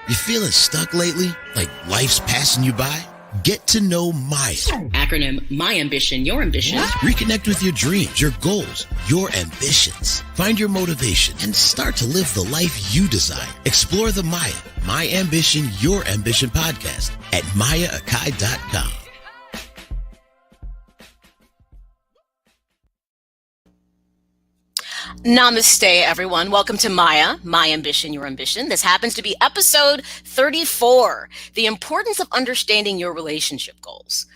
You feeling stuck lately? Like life's passing you by? Get to know M.A.Y.A. Acronym My Ambition, Your Ambition. Reconnect with your dreams, your goals, your ambitions. Find your motivation and start to live the life you desire. Explore the M.A.Y.A, My Ambition, Your Ambition podcast at M.A.Y.A.com. Namaste, everyone. Welcome to M.A.Y.A, My Ambition, Your Ambition. This happens to be episode 34, The Importance of Understanding Your Relationship Goals.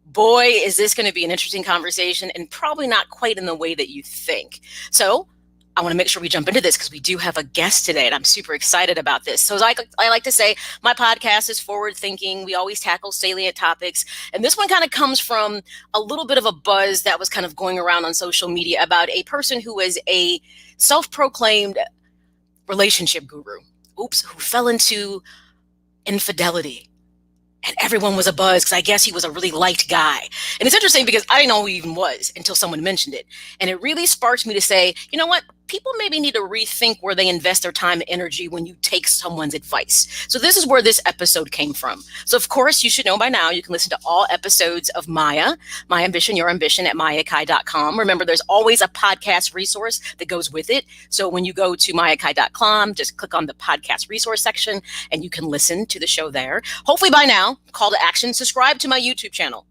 Boy, is this going to be an interesting conversation and probably not quite in the way that you think. So I want to make sure we jump into this because we do have a guest today and I'm super excited about this. So as I like to say, my podcast is forward thinking. We always tackle salient topics. And this one kind of comes from a little bit of a buzz that was kind of going around on social media about a person who is a self-proclaimed relationship guru, who fell into infidelity. And everyone was abuzz because I guess he was a really liked guy. And it's interesting because I didn't know who he even was until someone mentioned it. And it really sparked me to say, you know what? People maybe need to rethink where they invest their time and energy when you take someone's advice. So this is where this episode came from. So of course, you should know by now, you can listen to all episodes of M.A.Y.A, My Ambition, Your Ambition at M.A.Y.A.com. Remember, there's always a podcast resource that goes with it. So when you go to M.A.Y.A.com, just click on the podcast resource section and you can listen to the show there. Hopefully by now, call to action, subscribe to my YouTube channel.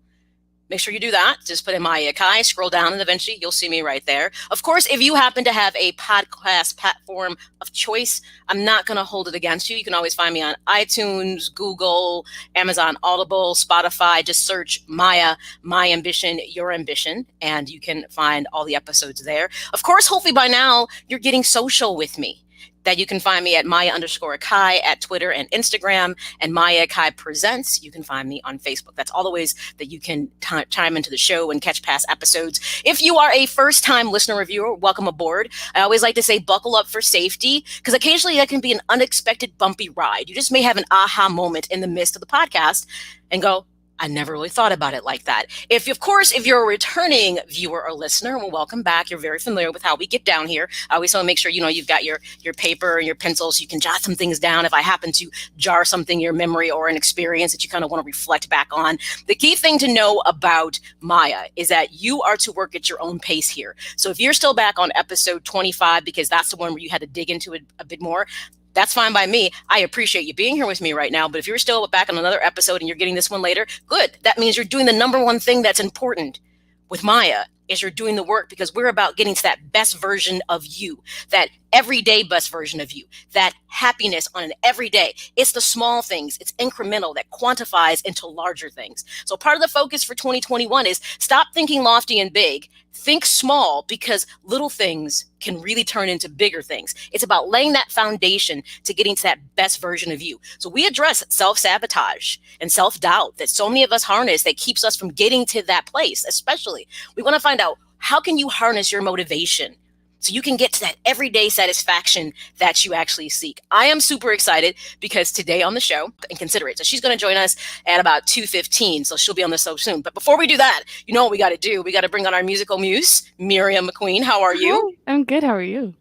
Make sure you do that. Just put in M.A.Y.A, scroll down, and eventually you'll see me right there. Of course, if you happen to have a podcast platform of choice, I'm not going to hold it against you. You can always find me on iTunes, Google, Amazon Audible, Spotify. Just search M.A.Y.A, My Ambition, Your Ambition, and you can find all the episodes there. Of course, hopefully by now, you're getting social with me. That you can find me at Maya_Kai at Twitter and Instagram, and Maya Kai Presents. You can find me on Facebook. That's all the ways that you can chime into the show and catch past episodes. If you are a first-time listener or viewer, welcome aboard. I always like to say buckle up for safety, because occasionally that can be an unexpected bumpy ride. You just may have an aha moment in the midst of the podcast and go, I never really thought about it like that. If you're a returning viewer or listener, well, welcome back. You're very familiar with how we get down here. I always want to make sure, you've got your paper and your pencil so you can jot some things down if I happen to jar something in your memory or an experience that you kind of want to reflect back on. The key thing to know about M.A.Y.A is that you are to work at your own pace here. So if you're still back on episode 25, because that's the one where you had to dig into it a bit more, that's fine by me. I appreciate you being here with me right now. But if you're still back on another episode and you're getting this one later, good. That means you're doing the number one thing that's important with M.A.Y.A is you're doing the work, because we're about getting to that best version of you, that everyday best version of you, that happiness on an everyday. It's the small things. It's incremental that quantifies into larger things. So part of the focus for 2021 is stop thinking lofty and big. Think small, because little things can really turn into bigger things. It's about laying that foundation to getting to that best version of you. So we address self-sabotage and self-doubt that so many of us harness that keeps us from getting to that place. Especially, we want to find out, how can you harness your motivation so you can get to that everyday satisfaction that you actually seek? I am super excited because today on the show, and consider it, so she's going to join us at about 2:15, so she'll be on the show soon. But before we do that, you know what we got to do? We got to bring on our musical muse, Miriam McQueen. How are you? Hi, I'm good. How are you?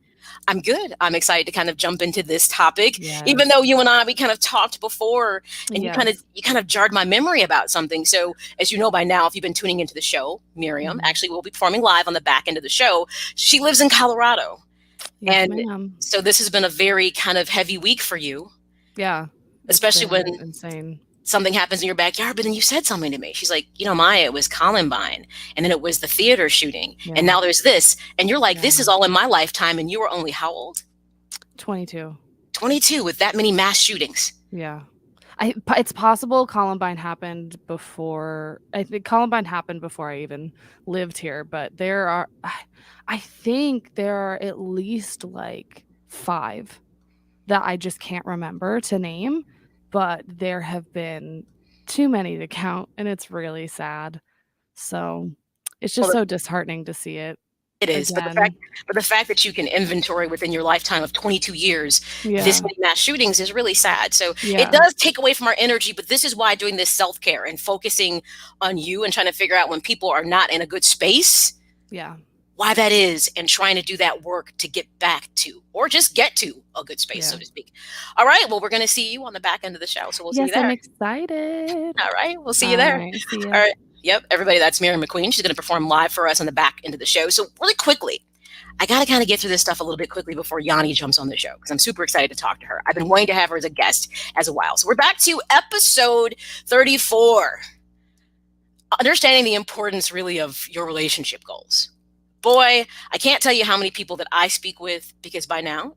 I'm good. I'm excited to kind of jump into this topic, Yes. even though you and I, we kind of talked before, and Yes. you kind of jarred my memory about something. So as you know by now, if you've been tuning into the show, Miriam actually will be performing live on the back end of the show. She lives in Colorado. Yes, And ma'am. so this has been a very kind of heavy week for you, Yeah. It's especially been when insane. something happens in your backyard, but then you said something to me. She's like, M.A.Y.A, it was Columbine, and then it was the theater shooting, Yeah. and now there's this. And you're like, this Yeah. is all in my lifetime, and you were only how old? 22. 22 with that many mass shootings. Yeah. It's possible Columbine happened before. I think Columbine happened before I even lived here, but I think there are at least like 5 that I just can't remember to name, but there have been too many to count, and it's really sad. So it's just Well, so disheartening to see it it is, but again. the fact that you can inventory within your lifetime of 22 years Yeah. this many mass shootings is really sad. So Yeah. it does take away from our energy, but this is why doing this self-care and focusing on you and trying to figure out when people are not in a good space, Yeah. why that is and trying to do that work to get back to, or just get to a good space, so to speak. All right. Well, we're going to see you on the back end of the show. So we'll see you Yes, I'm there. excited. All right. We'll see you All there. right, see ya. All right. Yep. Everybody, that's Mary McQueen. She's going to perform live for us on the back end of the show. So really quickly, I got to kind of get through this stuff a little bit quickly before Yanni jumps on the show because I'm super excited to talk to her. I've been wanting to have her as a guest as a while. So we're back to episode 34. Understanding the importance really of your relationship goals. Boy, I can't tell you how many people that I speak with, because by now,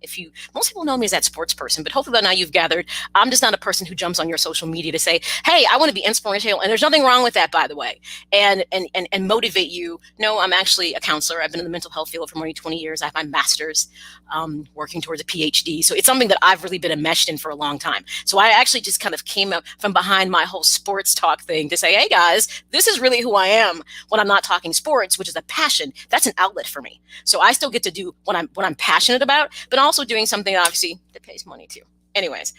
most people know me as that sports person, but hopefully by now you've gathered, I'm just not a person who jumps on your social media to say, hey, I want to be inspirational. And there's nothing wrong with that, by the way, and motivate you. No, I'm actually a counselor. I've been in the mental health field for more than 20 years. I have my master's, working towards a PhD. So it's something that I've really been enmeshed in for a long time. So I actually just kind of came up from behind my whole sports talk thing to say, hey guys, this is really who I am when I'm not talking sports, which is a passion. That's an outlet for me. So I still get to do what I'm passionate about, but also doing something obviously that pays money too. Anyways,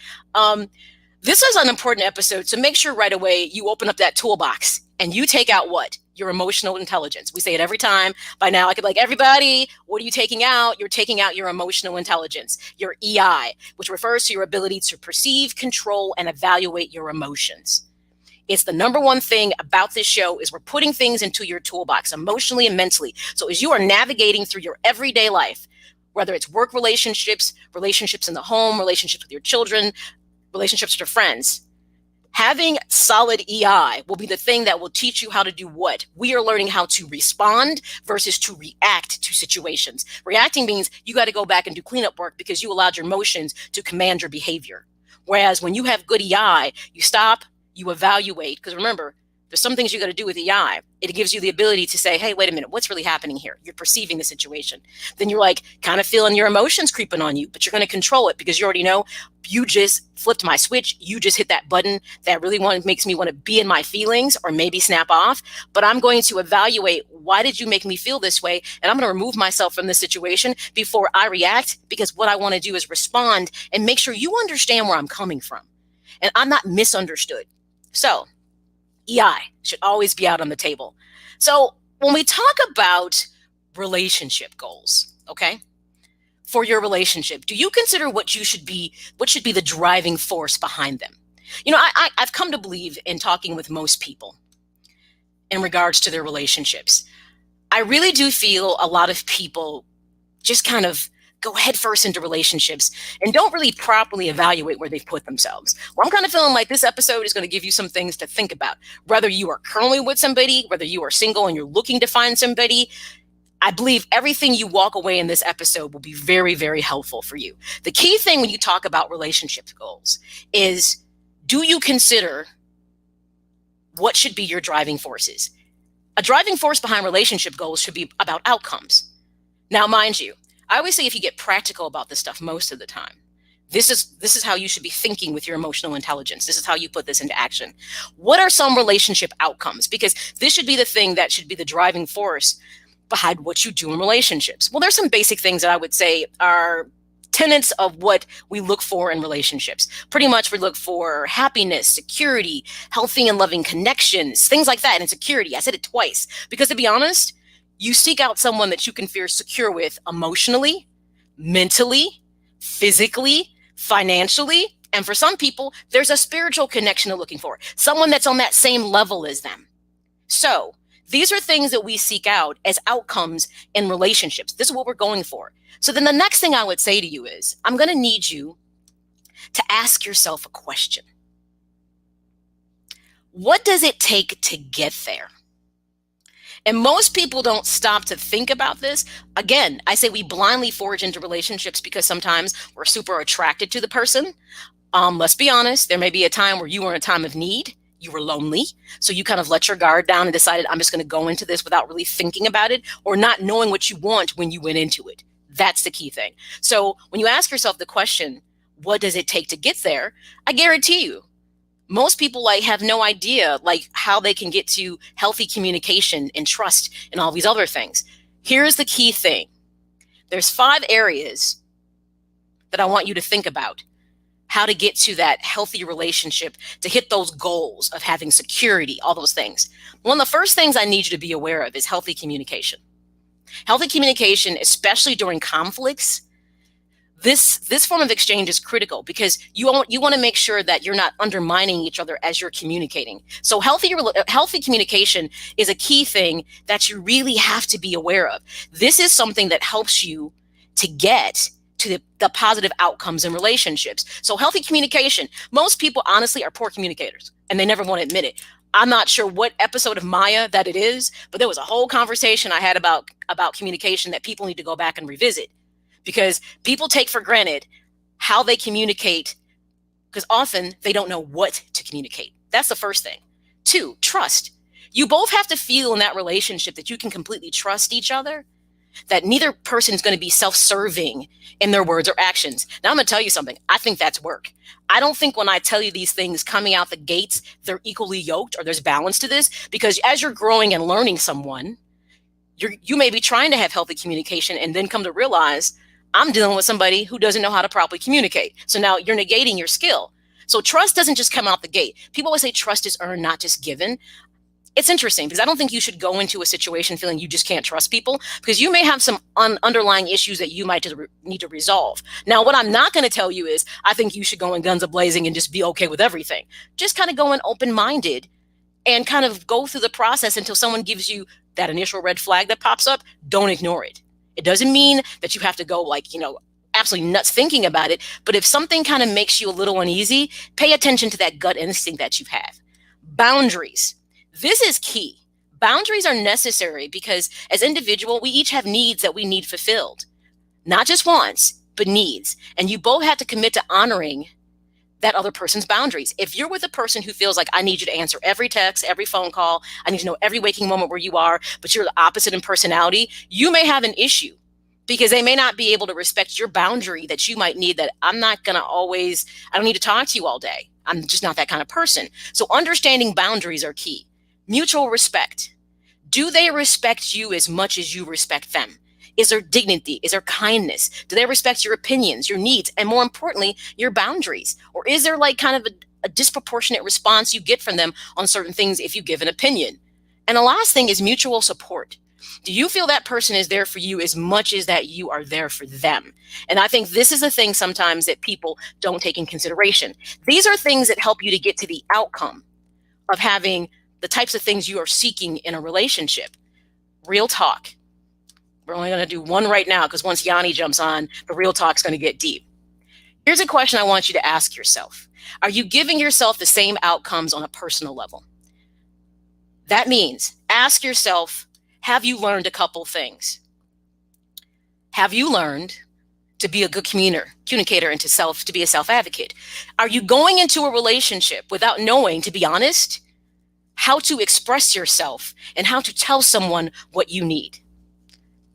this is an important episode. So make sure right away you open up that toolbox and you take out what? Your emotional intelligence. We say it every time. By now I could be like, everybody, what are you taking out? You're taking out your emotional intelligence, your EI, which refers to your ability to perceive, control, and evaluate your emotions. It's the number one thing about this show is we're putting things into your toolbox emotionally and mentally. So as you are navigating through your everyday life, whether it's work relationships, relationships in the home, relationships with your children, relationships with your friends, having solid EI will be the thing that will teach you how to do what? We are learning how to respond versus to react to situations. Reacting means you got to go back and do cleanup work because you allowed your emotions to command your behavior. Whereas when you have good EI, you stop, you evaluate, because remember, there's some things you got to do with EI. It gives you the ability to say, hey, wait a minute, what's really happening here? You're perceiving the situation. Then you're like kind of feeling your emotions creeping on you, but you're going to control it because you already know you just flipped my switch. You just hit that button that really makes me want to be in my feelings or maybe snap off. But I'm going to evaluate, why did you make me feel this way? And I'm going to remove myself from this situation before I react, because what I want to do is respond and make sure you understand where I'm coming from. And I'm not misunderstood. So EI should always be out on the table. So when we talk about relationship goals, okay, for your relationship, do you consider what should be the driving force behind them? You know, I've come to believe in talking with most people in regards to their relationships. I really do feel a lot of people just kind of go headfirst into relationships and don't really properly evaluate where they've put themselves. Well, I'm kind of feeling like this episode is going to give you some things to think about. Whether you are currently with somebody, whether you are single and you're looking to find somebody, I believe everything you walk away in this episode will be very, very helpful for you. The key thing when you talk about relationship goals is, do you consider what should be your driving forces? A driving force behind relationship goals should be about outcomes. Now, mind you, I always say if you get practical about this stuff most of the time, this is how you should be thinking with your emotional intelligence. This is how you put this into action. What are some relationship outcomes? Because this should be the thing that should be the driving force behind what you do in relationships. Well, there's some basic things that I would say are tenets of what we look for in relationships. Pretty much we look for happiness, security, healthy and loving connections, things like that, and security. I said it twice because, to be honest, you seek out someone that you can feel secure with emotionally, mentally, physically, financially. And for some people, there's a spiritual connection they're looking for, someone that's on that same level as them. So these are things that we seek out as outcomes in relationships. This is what we're going for. So then the next thing I would say to you is, I'm going to need you to ask yourself a question. What does it take to get there? And most people don't stop to think about this. Again, I say we blindly forge into relationships because sometimes we're super attracted to the person. Let's be honest, there may be a time where you were in a time of need, you were lonely, so you kind of let your guard down and decided, I'm just going to go into this without really thinking about it or not knowing what you want when you went into it. That's the key thing. So when you ask yourself the question, what does it take to get there? I guarantee you, most people have no idea how they can get to healthy communication and trust and all these other things. Here's the key thing. There's 5 areas that I want you to think about how to get to that healthy relationship, to hit those goals of having security, all those things. One of the first things I need you to be aware of is healthy communication. Healthy communication, especially during conflicts, this form of exchange is critical because you want to make sure that you're not undermining each other as you're communicating. So healthy communication is a key thing that you really have to be aware of. This is something that helps you to get to the positive outcomes in relationships. So healthy communication, most people honestly are poor communicators and they never want to admit it. I'm not sure what episode of M.A.Y.A that it is, but there was a whole conversation I had about communication that people need to go back and revisit, because people take for granted how they communicate because often they don't know what to communicate. That's the first thing. 2, trust. You both have to feel in that relationship that you can completely trust each other, that neither person is going to be self-serving in their words or actions. Now, I'm going to tell you something. I think that's work. I don't think when I tell you these things coming out the gates, they're equally yoked or there's balance to this, because as you're growing and learning someone, you may be trying to have healthy communication and then come to realize I'm dealing with somebody who doesn't know how to properly communicate. So now you're negating your skill. So trust doesn't just come out the gate. People always say trust is earned, not just given. It's interesting because I don't think you should go into a situation feeling you just can't trust people, because you may have some underlying issues that you might need to resolve. Now, what I'm not going to tell you is I think you should go in guns a-blazing and just be okay with everything. Just kind of go in open-minded and kind of go through the process until someone gives you that initial red flag that pops up. Don't ignore it. It doesn't mean that you have to go absolutely nuts thinking about it. But if something kind of makes you a little uneasy, pay attention to that gut instinct that you have. Boundaries. This is key. Boundaries are necessary because as individuals, we each have needs that we need fulfilled. Not just wants, but needs. And you both have to commit to honoring that other person's boundaries. If you're with a person who feels like I need you to answer every text, every phone call, I need to know every waking moment where you are, but you're the opposite in personality, you may have an issue because they may not be able to respect your boundary that you might need, that I don't need to talk to you all day. I'm just not that kind of person. So understanding boundaries are key. Mutual respect. Do they respect you as much as you respect them? Is there dignity? Is there kindness? Do they respect your opinions, your needs, and more importantly, your boundaries? Or is there kind of a disproportionate response you get from them on certain things if you give an opinion? And the last thing is mutual support. Do you feel that person is there for you as much as that you are there for them? And I think this is a thing sometimes that people don't take in consideration. These are things that help you to get to the outcome of having the types of things you are seeking in a relationship. Real talk. We're only going to do one right now because once Yanni jumps on, the real talk's going to get deep. Here's a question I want you to ask yourself. Are you giving yourself the same outcomes on a personal level? That means ask yourself, have you learned a couple things? Have you learned to be a good communicator and to be a self-advocate? Are you going into a relationship without knowing, to be honest, how to express yourself and how to tell someone what you need?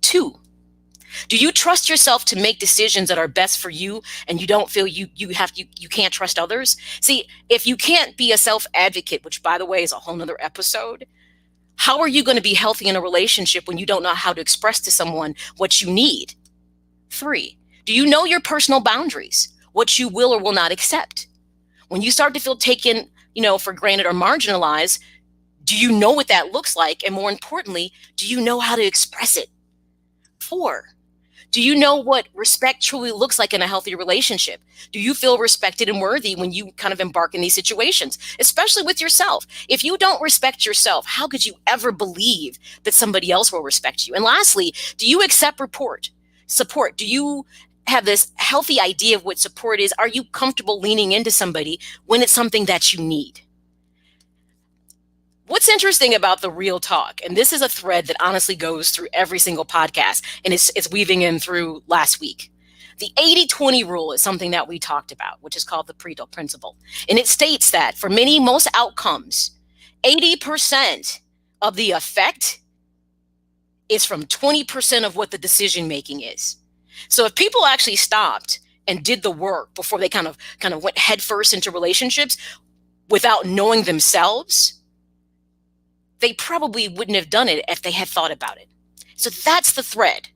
2, do you trust yourself to make decisions that are best for you and you don't feel you can't trust others? See, if you can't be a self-advocate, which by the way is a whole nother episode, how are you going to be healthy in a relationship when you don't know how to express to someone what you need? 3, do you know your personal boundaries, what you will or will not accept? When you start to feel taken, for granted or marginalized, do you know what that looks like? And more importantly, do you know how to express it? 4, do you know what respect truly looks like in a healthy relationship? Do you feel respected and worthy when you kind of embark in these situations, especially with yourself? If you don't respect yourself, how could you ever believe that somebody else will respect you? And lastly, do you accept support? Do you have this healthy idea of what support is? Are you comfortable leaning into somebody when it's something that you need? What's interesting about the real talk, and this is a thread that honestly goes through every single podcast, and it's weaving in through last week. The 80-20 rule is something that we talked about, which is called the Pareto principle. And it states that for most outcomes, 80% of the effect is from 20% of what the decision making is. So if people actually stopped and did the work before they kind of went headfirst into relationships without knowing themselves, they probably wouldn't have done it if they had thought about it. So that's the thread.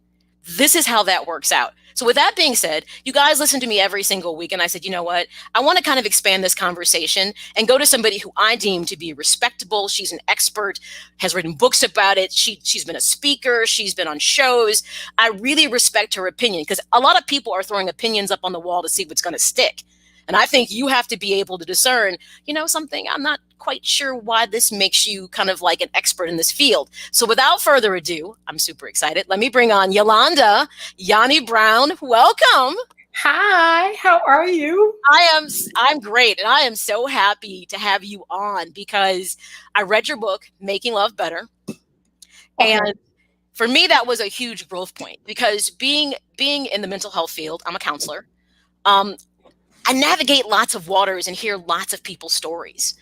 This is how that works out. So with that being said, you guys listen to me every single week. And I said, you know what? I want to kind of expand this conversation and go to somebody who I deem to be respectable. She's an expert, has written books about it. She's been a speaker. She's been on shows. I really respect her opinion, because a lot of people are throwing opinions up on the wall to see what's going to stick. And I think you have to be able to discern, something, I'm not quite sure why this makes you kind of like an expert in this field. So without further ado, I'm super excited. Let me bring on Yolanda, Yanni Brown. Welcome. Hi, how are you? I'm great. And I am so happy to have you on, because I read your book, Making Love Better. Okay. And for me, that was a huge growth point, because being in the mental health field, I'm a counselor. I navigate lots of waters and hear lots of people's stories.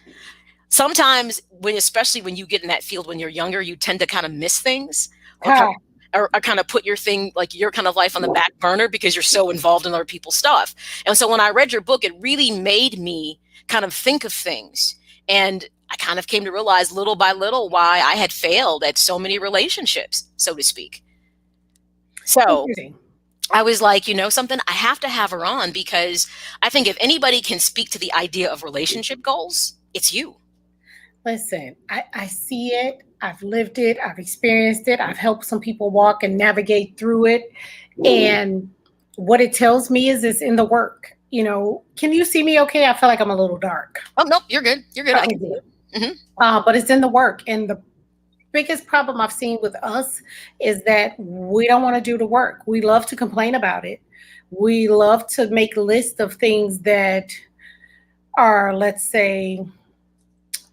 Sometimes, especially when you get in that field when you're younger, you tend to kind of miss things, or kind of put your thing, like your kind of life, on the back burner because you're so involved in other people's stuff. And so when I read your book, it really made me kind of think of things. And I kind of came to realize little by little why I had failed at so many relationships, so to speak. So I was like, something, I have to have her on, because I think if anybody can speak to the idea of relationship goals, it's you. Listen, I see it. I've lived it. I've experienced it. I've helped some people walk and navigate through it. And what it tells me is it's in the work. Can you see me okay? I feel like I'm a little dark. Oh, nope, you're good. You're good. I can do it. Mm-hmm. But it's in the work. And the biggest problem I've seen with us is that we don't want to do the work. We love to complain about it. We love to make lists of things that are, let's say,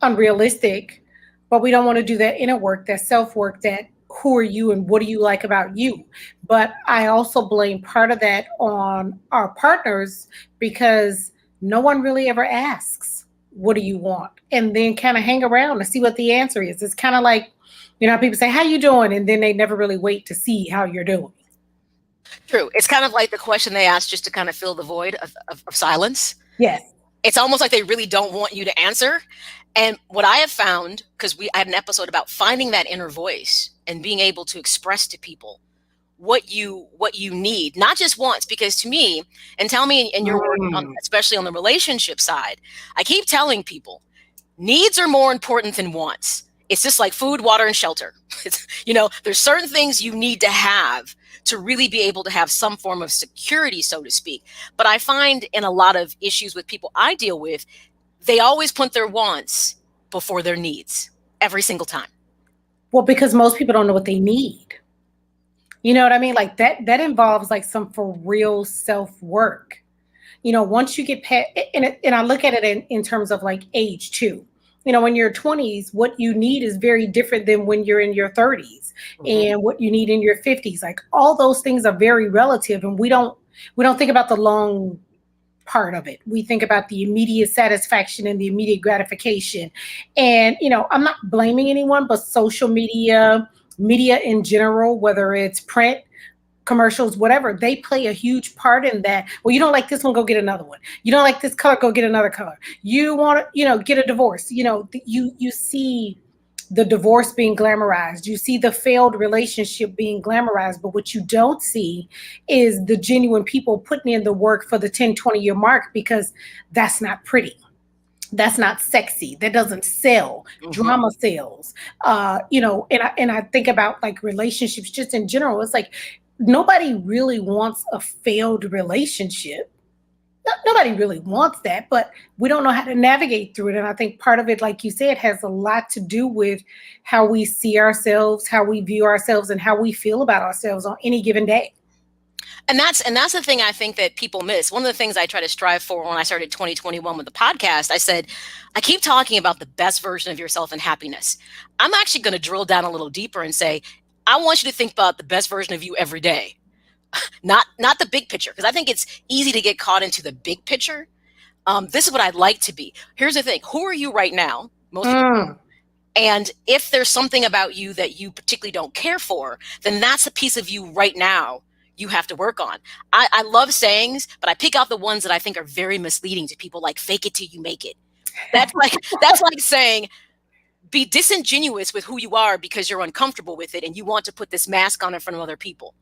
unrealistic, but we don't want to do that inner work, that self-work, that who are you and what do you like about you? But I also blame part of that on our partners, because no one really ever asks, what do you want? And then kind of hang around to see what the answer is. It's kind of like, people say, how you doing? And then they never really wait to see how you're doing. True. It's kind of like the question they ask just to kind of fill the void of silence. Yes. It's almost like they really don't want you to answer. And what I have found, because I had an episode about finding that inner voice and being able to express to people what you need, not just once, because to me, and tell me in your work, especially on the relationship side, I keep telling people, needs are more important than wants. It's just like food, water, and shelter. There's certain things you need to have to really be able to have some form of security, so to speak. But I find in a lot of issues with people I deal with, they always put their wants before their needs every single time. Well, because most people don't know what they need. You know what I mean? Like that involves like some for real self-work. Once you get past, and I look at it in terms of like age too. In your 20s, what you need is very different than when you're in your 30s, and what you need in your 50s. Like all those things are very relative, and we don't think about the long part of it. We think about the immediate satisfaction and the immediate gratification. And, I'm not blaming anyone, but social media in general, whether it's print, commercials, whatever, they play a huge part in that. Well, you don't like this one, go get another one. You don't like this color, go get another color. You want to, get a divorce. You see the divorce being glamorized. You see the failed relationship being glamorized. But what you don't see is the genuine people putting in the work for the 10, 20-year mark, because that's not pretty. That's not sexy. That doesn't sell. Drama sells. And I think about like relationships just in general. It's like nobody really wants a failed relationship. Nobody really wants that, but we don't know how to navigate through it. And I think part of it, like you said, has a lot to do with how we see ourselves, how we view ourselves, and how we feel about ourselves on any given day. And that's the thing I think that people miss. One of the things I try to strive for when I started 2021 with the podcast, I said, I keep talking about the best version of yourself and happiness. I'm actually going to drill down a little deeper and say, I want you to think about the best version of you every day. Not the big picture, because I think it's easy to get caught into the big picture. This is what I'd like to be. Here's the thing. Who are you right now? Most people. And if there's something about you that you particularly don't care for, then that's a piece of you right now you have to work on. I love sayings, but I pick out the ones that I think are very misleading to people, like fake it till you make it. That's like saying, be disingenuous with who you are because you're uncomfortable with it and you want to put this mask on in front of other people.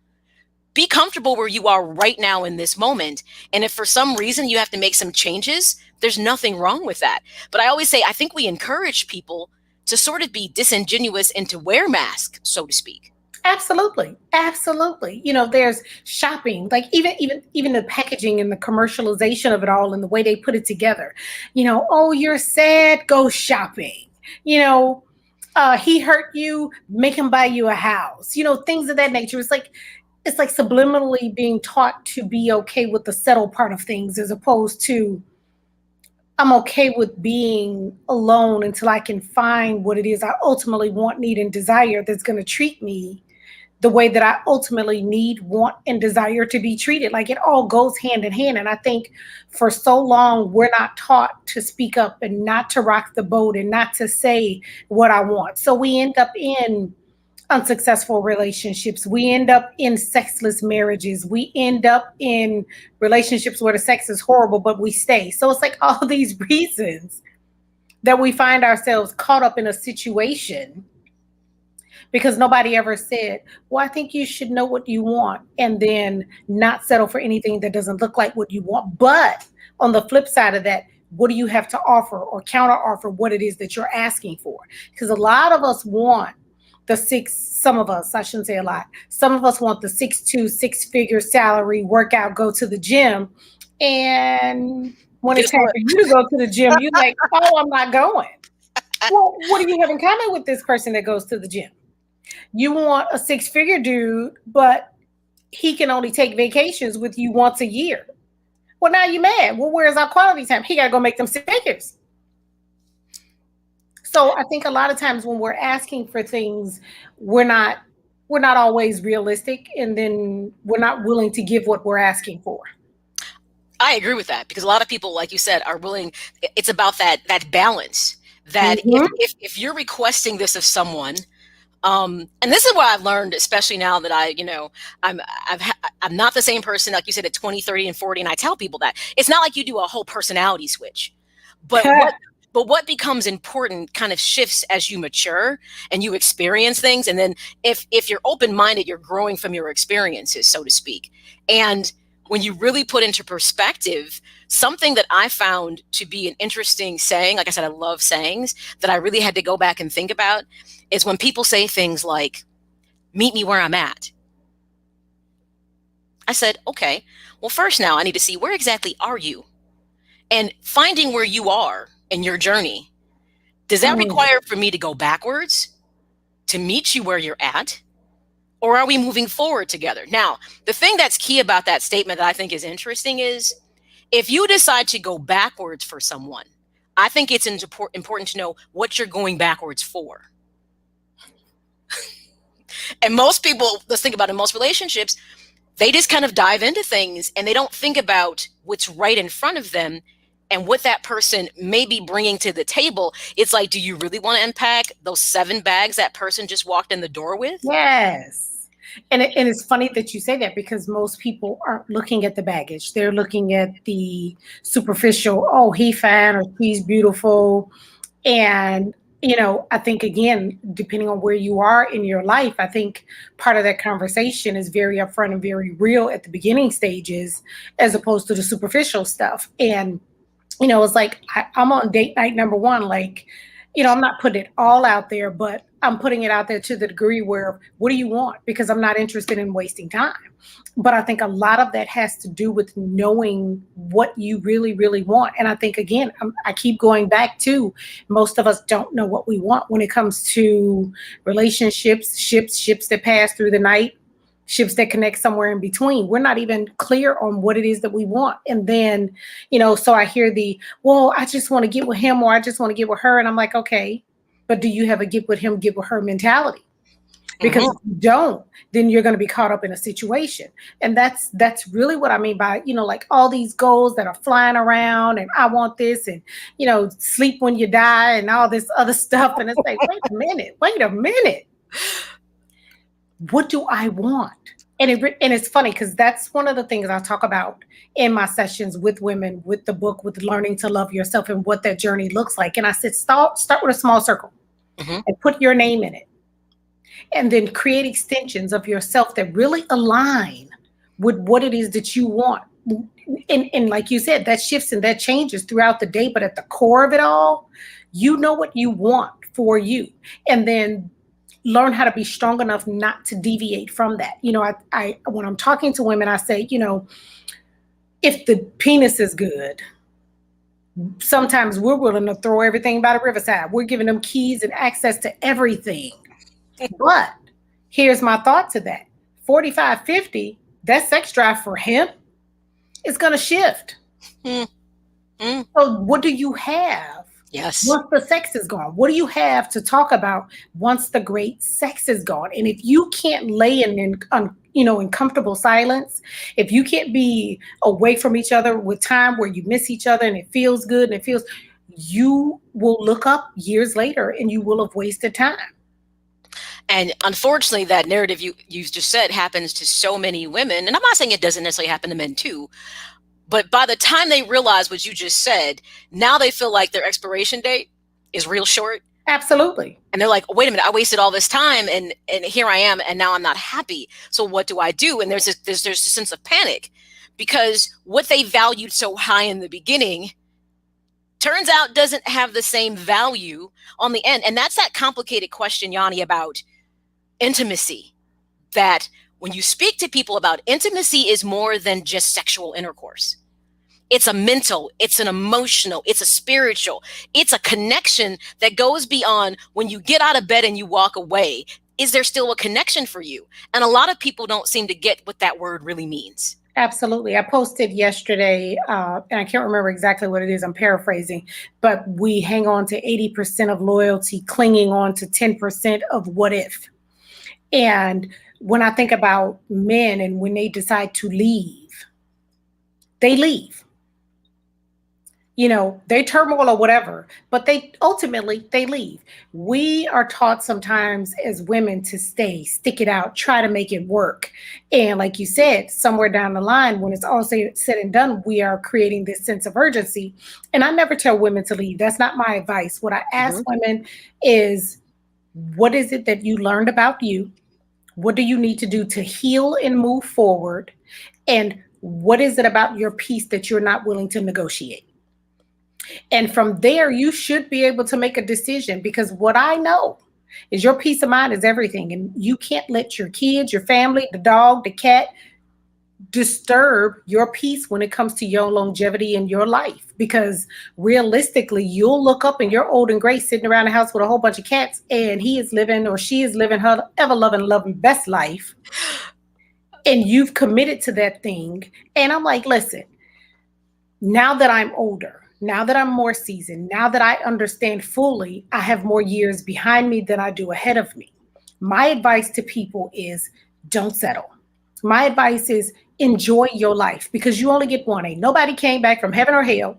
be comfortable where you are right now in this moment. And if for some reason you have to make some changes, there's nothing wrong with that. But I always say, I think we encourage people to sort of be disingenuous and to wear masks, so to speak. Absolutely. Absolutely. There's shopping, like even the packaging and the commercialization of it all and the way they put it together. Oh, you're sad, go shopping. He hurt you, make him buy you a house. Things of that nature. It's like subliminally being taught to be okay with the settled part of things, as opposed to I'm okay with being alone until I can find what it is I ultimately want, need, and desire that's going to treat me the way that I ultimately need, want, and desire to be treated. Like, it all goes hand in hand. And I think for so long, we're not taught to speak up and not to rock the boat and not to say what I want. So we end up in unsuccessful relationships. We end up in sexless marriages. We end up in relationships where the sex is horrible, but we stay. So it's like all these reasons that we find ourselves caught up in a situation because nobody ever said, well, I think you should know what you want and then not settle for anything that doesn't look like what you want. But on the flip side of that, what do you have to offer or counter offer what it is that you're asking for? Because a lot of us want some of us, I shouldn't say a lot, some of us want the 6-figure salary, workout, go to the gym. And when it's time for you to go to the gym, you're like, oh, I'm not going. Well, what do you have in common with this person that goes to the gym? You want a 6-figure dude, but he can only take vacations with you once a year. Well, now you're mad. Well, where's our quality time? He got to go make them 6 figures. So I think a lot of times when we're asking for things, we're not always realistic, and then we're not willing to give what we're asking for. I agree with that, because a lot of people, like you said, are willing. It's about that balance. That if you're requesting this of someone, and this is what I've learned, especially now that I'm not the same person, like you said, at 20, 30, and 40. And I tell people that it's not like you do a whole personality switch, but what becomes important kind of shifts as you mature and you experience things. And then if you're open-minded, you're growing from your experiences, so to speak. And when you really put into perspective, something that I found to be an interesting saying, like I said, I love sayings, that I really had to go back and think about, is when people say things like, meet me where I'm at. I said, okay, well, first now I need to see, where exactly are you? And finding where you are in your journey, does that require for me to go backwards to meet you where you're at? Or are we moving forward together? Now, the thing that's key about that statement that I think is interesting is, if you decide to go backwards for someone, I think it's important to know what you're going backwards for. And most people, let's think about it, in most relationships, they just kind of dive into things and they don't think about what's right in front of them and what that person may be bringing to the table. It's like, do you really want to unpack those 7 bags that person just walked in the door with? Yes. And it's funny that you say that, because most people aren't looking at the baggage. They're looking at the superficial, oh, he's fine or she's beautiful. And, I think, again, depending on where you are in your life, I think part of that conversation is very upfront and very real at the beginning stages, as opposed to the superficial stuff. And, it's like I'm on date night number 1, like, I'm not putting it all out there, but I'm putting it out there to the degree where, what do you want? Because I'm not interested in wasting time. But I think a lot of that has to do with knowing what you really, really want. And I think, again, I keep going back to, most of us don't know what we want when it comes to relationships, ships that pass through the night, ships that connect somewhere in between. We're not even clear on what it is that we want. And then, so I hear well, I just want to get with him, or I just want to get with her. And I'm like, okay, but do you have a get with him, get with her mentality? Because if you don't, then you're going to be caught up in a situation. And that's really what I mean by, like all these goals that are flying around, and I want this, and, sleep when you die, and all this other stuff. And it's like, wait a minute. What do I want? And it's funny, because that's one of the things I talk about in my sessions with women, with the book, with learning to love yourself and what that journey looks like. And I said, start with a small circle and put your name in it. And then create extensions of yourself that really align with what it is that you want. And like you said, that shifts and that changes throughout the day, but at the core of it all, you know what you want for you. And then learn how to be strong enough not to deviate from that. I when I'm talking to women, I say, if the penis is good, sometimes we're willing to throw everything by the riverside. We're giving them keys and access to everything. But here's my thought to that. 45, 50, that sex drive for him is going to shift. So what do you have? Yes. Once the sex is gone, what do you have to talk about once the great sex is gone? And if you can't lay in comfortable silence, if you can't be away from each other with time where you miss each other and it feels good and you will look up years later and you will have wasted time. And unfortunately, that narrative you just said happens to so many women. And I'm not saying it doesn't necessarily happen to men too. But by the time they realize what you just said, now they feel like their expiration date is real short. Absolutely. And they're like, wait a minute, I wasted all this time and here I am and now I'm not happy. So what do I do? And there's a sense of panic because what they valued so high in the beginning turns out doesn't have the same value on the end. And that's that complicated question, Yanni, about intimacy, that when you speak to people about intimacy is more than just sexual intercourse. It's a mental, it's an emotional, it's a spiritual, it's a connection that goes beyond when you get out of bed and you walk away. Is there still a connection for you? And a lot of people don't seem to get what that word really means. Absolutely. I posted yesterday, and I can't remember exactly what it is. I'm paraphrasing, but we hang on to 80% of loyalty, clinging on to 10% of what if. And when I think about men and when they decide to leave, they leave. They turmoil or whatever, but they leave. We are taught sometimes as women to stick it out, try to make it work. And like you said, somewhere down the line, when it's all said and done, we are creating this sense of urgency. And I never tell women to leave. That's not my advice. What I ask women is, what is it that you learned about you? What do you need to do to heal and move forward? And what is it about your peace that you're not willing to negotiate? And from there, you should be able to make a decision, because what I know is your peace of mind is everything. And you can't let your kids, your family, the dog, the cat disturb your peace when it comes to your longevity in your life. Because realistically, you'll look up and you're old and gray sitting around the house with a whole bunch of cats, and he is living or she is living her ever loving best life. And you've committed to that thing. And I'm like, listen, now that I'm older, now that I'm more seasoned, now that I understand fully, I have more years behind me than I do ahead of me. My advice to people is don't settle. My advice is enjoy your life, because you only get one. Ain't nobody came back from heaven or hell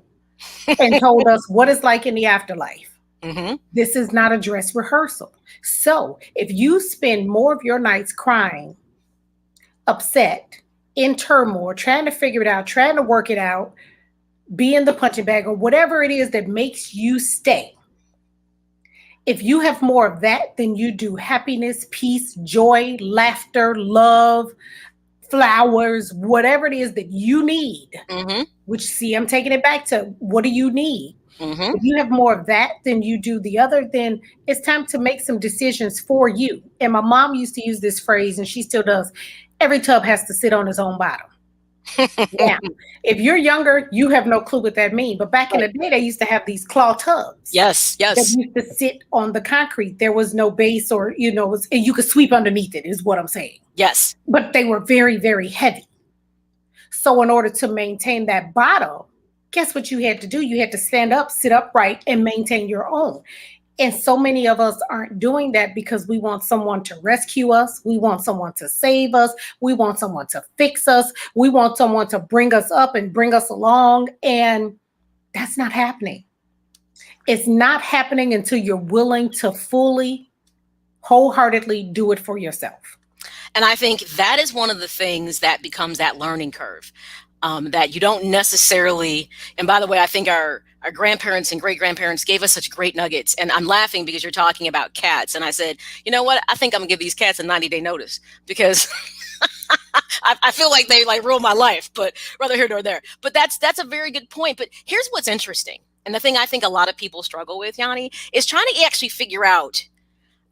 and told us what it's like in the afterlife. Mm-hmm. This is not a dress rehearsal. So if you spend more of your nights crying, upset, in turmoil, trying to figure it out, trying to work it out, be in the punching bag, or whatever it is that makes you stay. If you have more of that than you do happiness, peace, joy, laughter, love, flowers, whatever it is that you need, which, see, I'm taking it back to what do you need? If you have more of that than you do the other, then it's time to make some decisions for you. And my mom used to use this phrase, and she still does. Every tub has to sit on its own bottom. Now, if you're younger, you have no clue what that means. But back in the day, they used to have these claw tubs. Yes. That used to sit on the concrete. There was no base, or, and you could sweep underneath it, is what I'm saying. Yes. But they were very, very heavy. So in order to maintain that bottom, guess what you had to do? You had to stand up, sit upright, and maintain your own. And so many of us aren't doing that because we want someone to rescue us. We want someone to save us. We want someone to fix us. We want someone to bring us up and bring us along. And that's not happening. It's not happening until you're willing to fully, wholeheartedly do it for yourself. And I think that is one of the things that becomes that learning curve, that you don't necessarily, and by the way, I think our grandparents and great-grandparents gave us such great nuggets. And I'm laughing because you're talking about cats. And I said, you know what? I think I'm gonna give these cats a 90-day notice, because I feel like they like ruined my life, but rather here nor there. But that's a very good point. But here's what's interesting. And the thing I think a lot of people struggle with, Yanni, is trying to actually figure out,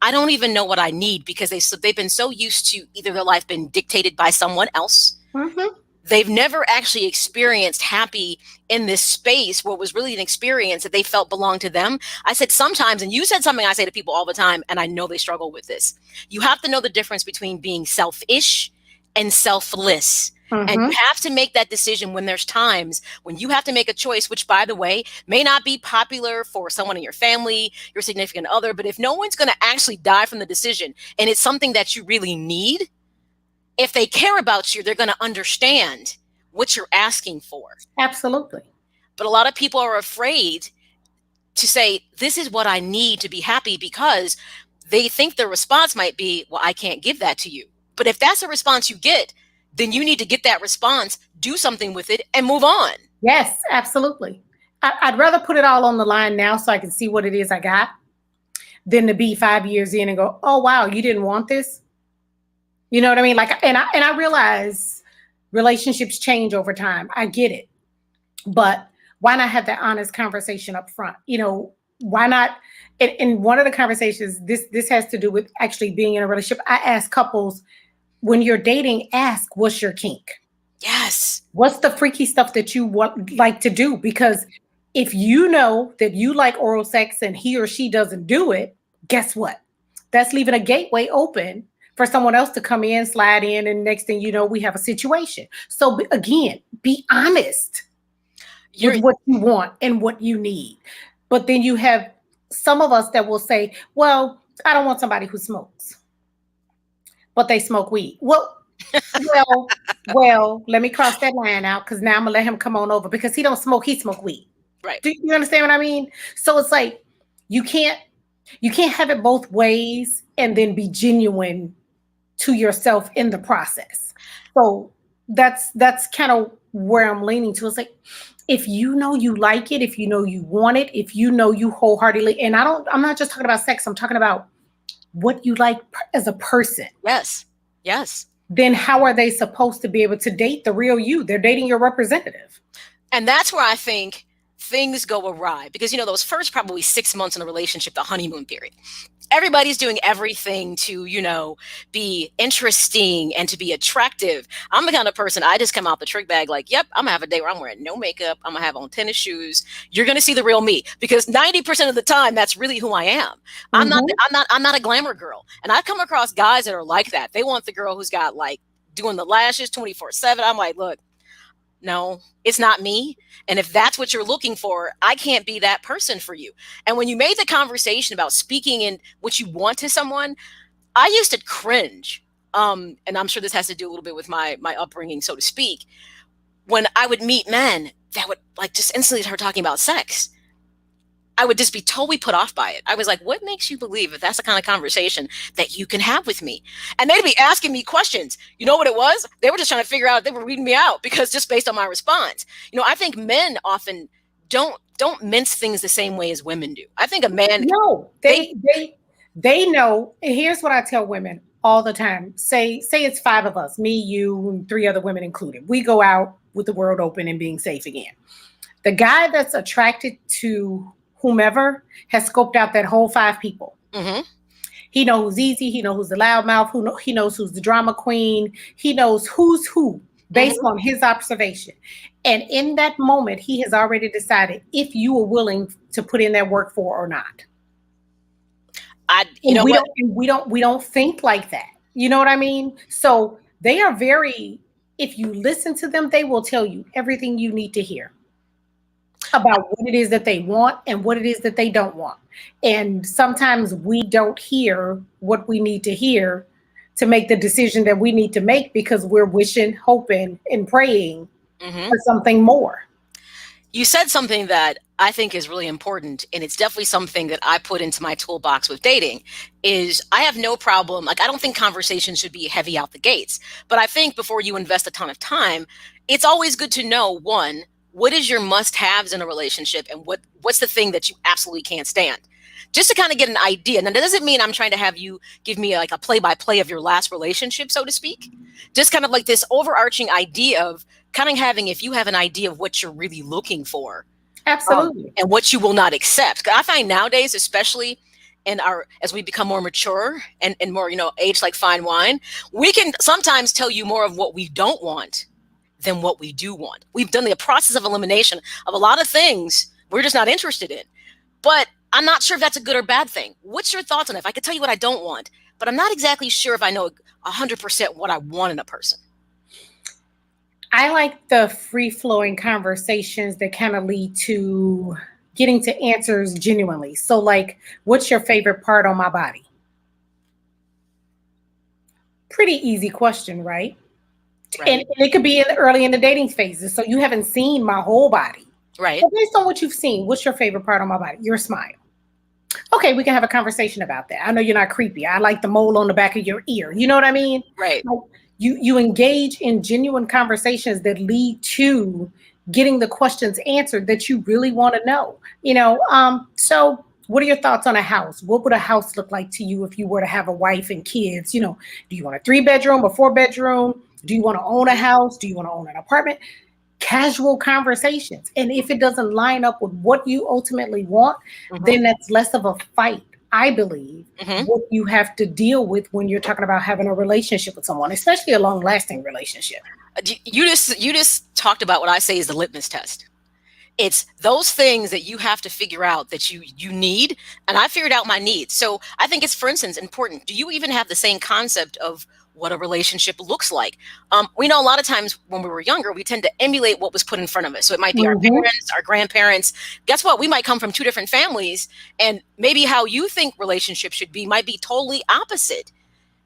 I don't even know what I need, because they've been so used to either their life been dictated by someone else. Mm-hmm. They've never actually experienced happy in this space where it was really an experience that they felt belonged to them. I said sometimes, and you said something I say to people all the time, and I know they struggle with this. You have to know the difference between being selfish and selfless. And you have to make that decision when there's times when you have to make a choice, which, by the way, may not be popular for someone in your family, your significant other. But if no one's going to actually die from the decision, and it's something that you really need, if they care about you, they're going to understand what you're asking for. Absolutely. But a lot of people are afraid to say, this is what I need to be happy, because they think their response might be, well, I can't give that to you. But if that's a response you get, then you need to get that response, do something with it, and move on. Yes, absolutely. I'd rather put it all on the line now so I can see what it is I got than to be 5 years in and go, oh, wow, you didn't want this? You know what I mean? Like, and I realize relationships change over time. I get it. But why not have that honest conversation up front? You know, why not? In one of the conversations, this has to do with actually being in a relationship. I ask couples, when you're dating, ask, what's your kink? Yes. What's the freaky stuff that you like to do? Because if you know that you like oral sex and he or she doesn't do it, guess what? That's leaving a gateway open for someone else to come in, slide in, and next thing you know, we have a situation. So again, be honest with what you want and what you need. But then you have some of us that will say, well, I don't want somebody who smokes, but they smoke weed. Well, let me cross that line out, because now I'm gonna let him come on over, because he don't smoke, he smoke weed. Right. Do you understand what I mean? So it's like you can't have it both ways and then be genuine to yourself in the process. So that's kind of where I'm leaning to. It's like, if you know you like it, if you know you want it, if you know you wholeheartedly, and I'm not just talking about sex, I'm talking about what you like as a person. Yes. Yes. Then how are they supposed to be able to date the real you? They're dating your representative. And that's where I think things go awry, because, you know, those first probably 6 months in a relationship, the honeymoon period, everybody's doing everything to, you know, be interesting and to be attractive. I'm the kind of person, I just come out the trick bag like, yep, I'm gonna have a day where I'm wearing no makeup. I'm gonna have on tennis shoes. You're gonna see the real me, because 90% of the time, that's really who I am. I'm not a glamour girl. And I've come across guys that are like that. They want the girl who's got like doing the lashes 24/7. I'm like, look, no, it's not me. And if that's what you're looking for, I can't be that person for you. And when you made the conversation about speaking in what you want to someone, I used to cringe. And I'm sure this has to do a little bit with my upbringing, so to speak. When I would meet men that would like just instantly start talking about sex, I would just be totally put off by it. I was like, what makes you believe that that's the kind of conversation that you can have with me? And they'd be asking me questions. You know what it was? They were just trying to figure out, they were reading me out, because just based on my response. You know, I think men often don't mince things the same way as women do. I think a man. No, they know. And here's what I tell women all the time. Say it's 5 of us, me, you, and 3 other women included. We go out with the world open and being safe again. The guy that's attracted to whomever has scoped out that whole 5 people. Mm-hmm. He knows who's easy. He knows who's the loudmouth. He knows who's the drama queen. He knows who's who based on his observation. And in that moment, he has already decided if you are willing to put in that work for or not. We don't think like that. You know what I mean? So they are very, if you listen to them, they will tell you everything you need to hear about what it is that they want and what it is that they don't want. And sometimes we don't hear what we need to hear to make the decision that we need to make, because we're wishing, hoping, and praying for something more. You said something that I think is really important, and it's definitely something that I put into my toolbox with dating, is I have no problem. Like, I don't think conversation should be heavy out the gates, but I think before you invest a ton of time, it's always good to know, one, what is your must-haves in a relationship, and what's the thing that you absolutely can't stand? just to kind of get an idea. Now, that doesn't mean I'm trying to have you give me like a play-by-play of your last relationship, so to speak. Just kind of like this overarching idea of kind of having, if you have an idea of what you're really looking for. Absolutely. And what you will not accept. I find nowadays, especially as we become more mature and more, age like fine wine, we can sometimes tell you more of what we don't want than what we do want. We've done the process of elimination of a lot of things we're just not interested in. But I'm not sure if that's a good or bad thing. What's your thoughts on it? If I could tell you what I don't want, but I'm not exactly sure if I know 100% what I want in a person. I like the free-flowing conversations that kind of lead to getting to answers genuinely. So like, what's your favorite part on my body? Pretty easy question, right? And it could be early in the dating phases. So you haven't seen my whole body. Right. But based on what you've seen, what's your favorite part on my body? Your smile. Okay, we can have a conversation about that. I know you're not creepy. I like the mole on the back of your ear. You know what I mean? Right. Like, you engage in genuine conversations that lead to getting the questions answered that you really want to know. So what are your thoughts on a house? What would a house look like to you if you were to have a wife and kids? Do you want a 3-bedroom, a 4-bedroom? Do you want to own a house? Do you want to own an apartment? Casual conversations. And if it doesn't line up with what you ultimately want, then that's less of a fight, I believe, what you have to deal with when you're talking about having a relationship with someone, especially a long-lasting relationship. You just talked about what I say is the litmus test. It's those things that you have to figure out that you need, and I figured out my needs. So I think it's, for instance, important. Do you even have the same concept of what a relationship looks like? We know a lot of times when we were younger, we tend to emulate what was put in front of us. So it might be our parents, our grandparents. Guess what? We might come from 2 different families, and maybe how you think relationships should be might be totally opposite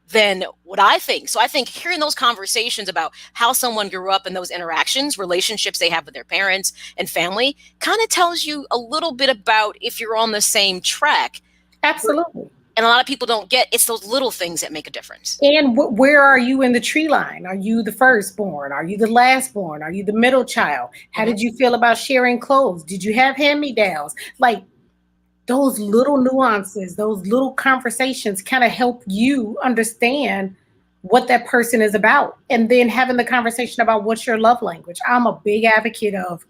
than what I think. So I think hearing those conversations about how someone grew up and those interactions, relationships they have with their parents and family, kind of tells you a little bit about if you're on the same track. Absolutely. And a lot of people don't get, it's those little things that make a difference. And where are you in the tree line? Are you the firstborn? Are you the lastborn? Are you the middle child? How did you feel about sharing clothes? Did you have hand-me-downs? Like, those little nuances, those little conversations kind of help you understand what that person is about. And then having the conversation about what's your love language. I'm a big advocate of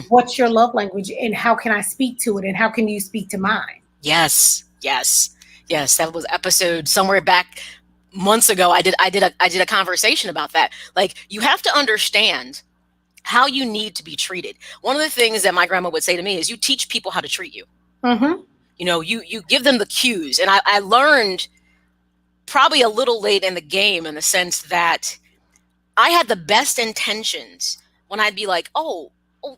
what's your love language and how can I speak to it and how can you speak to mine? Yes. That was episode somewhere back months ago. I did a conversation about that. Like, you have to understand how you need to be treated. One of the things that my grandma would say to me is you teach people how to treat you. You give them the cues. And I learned probably a little late in the game in the sense that I had the best intentions when I'd be like, oh,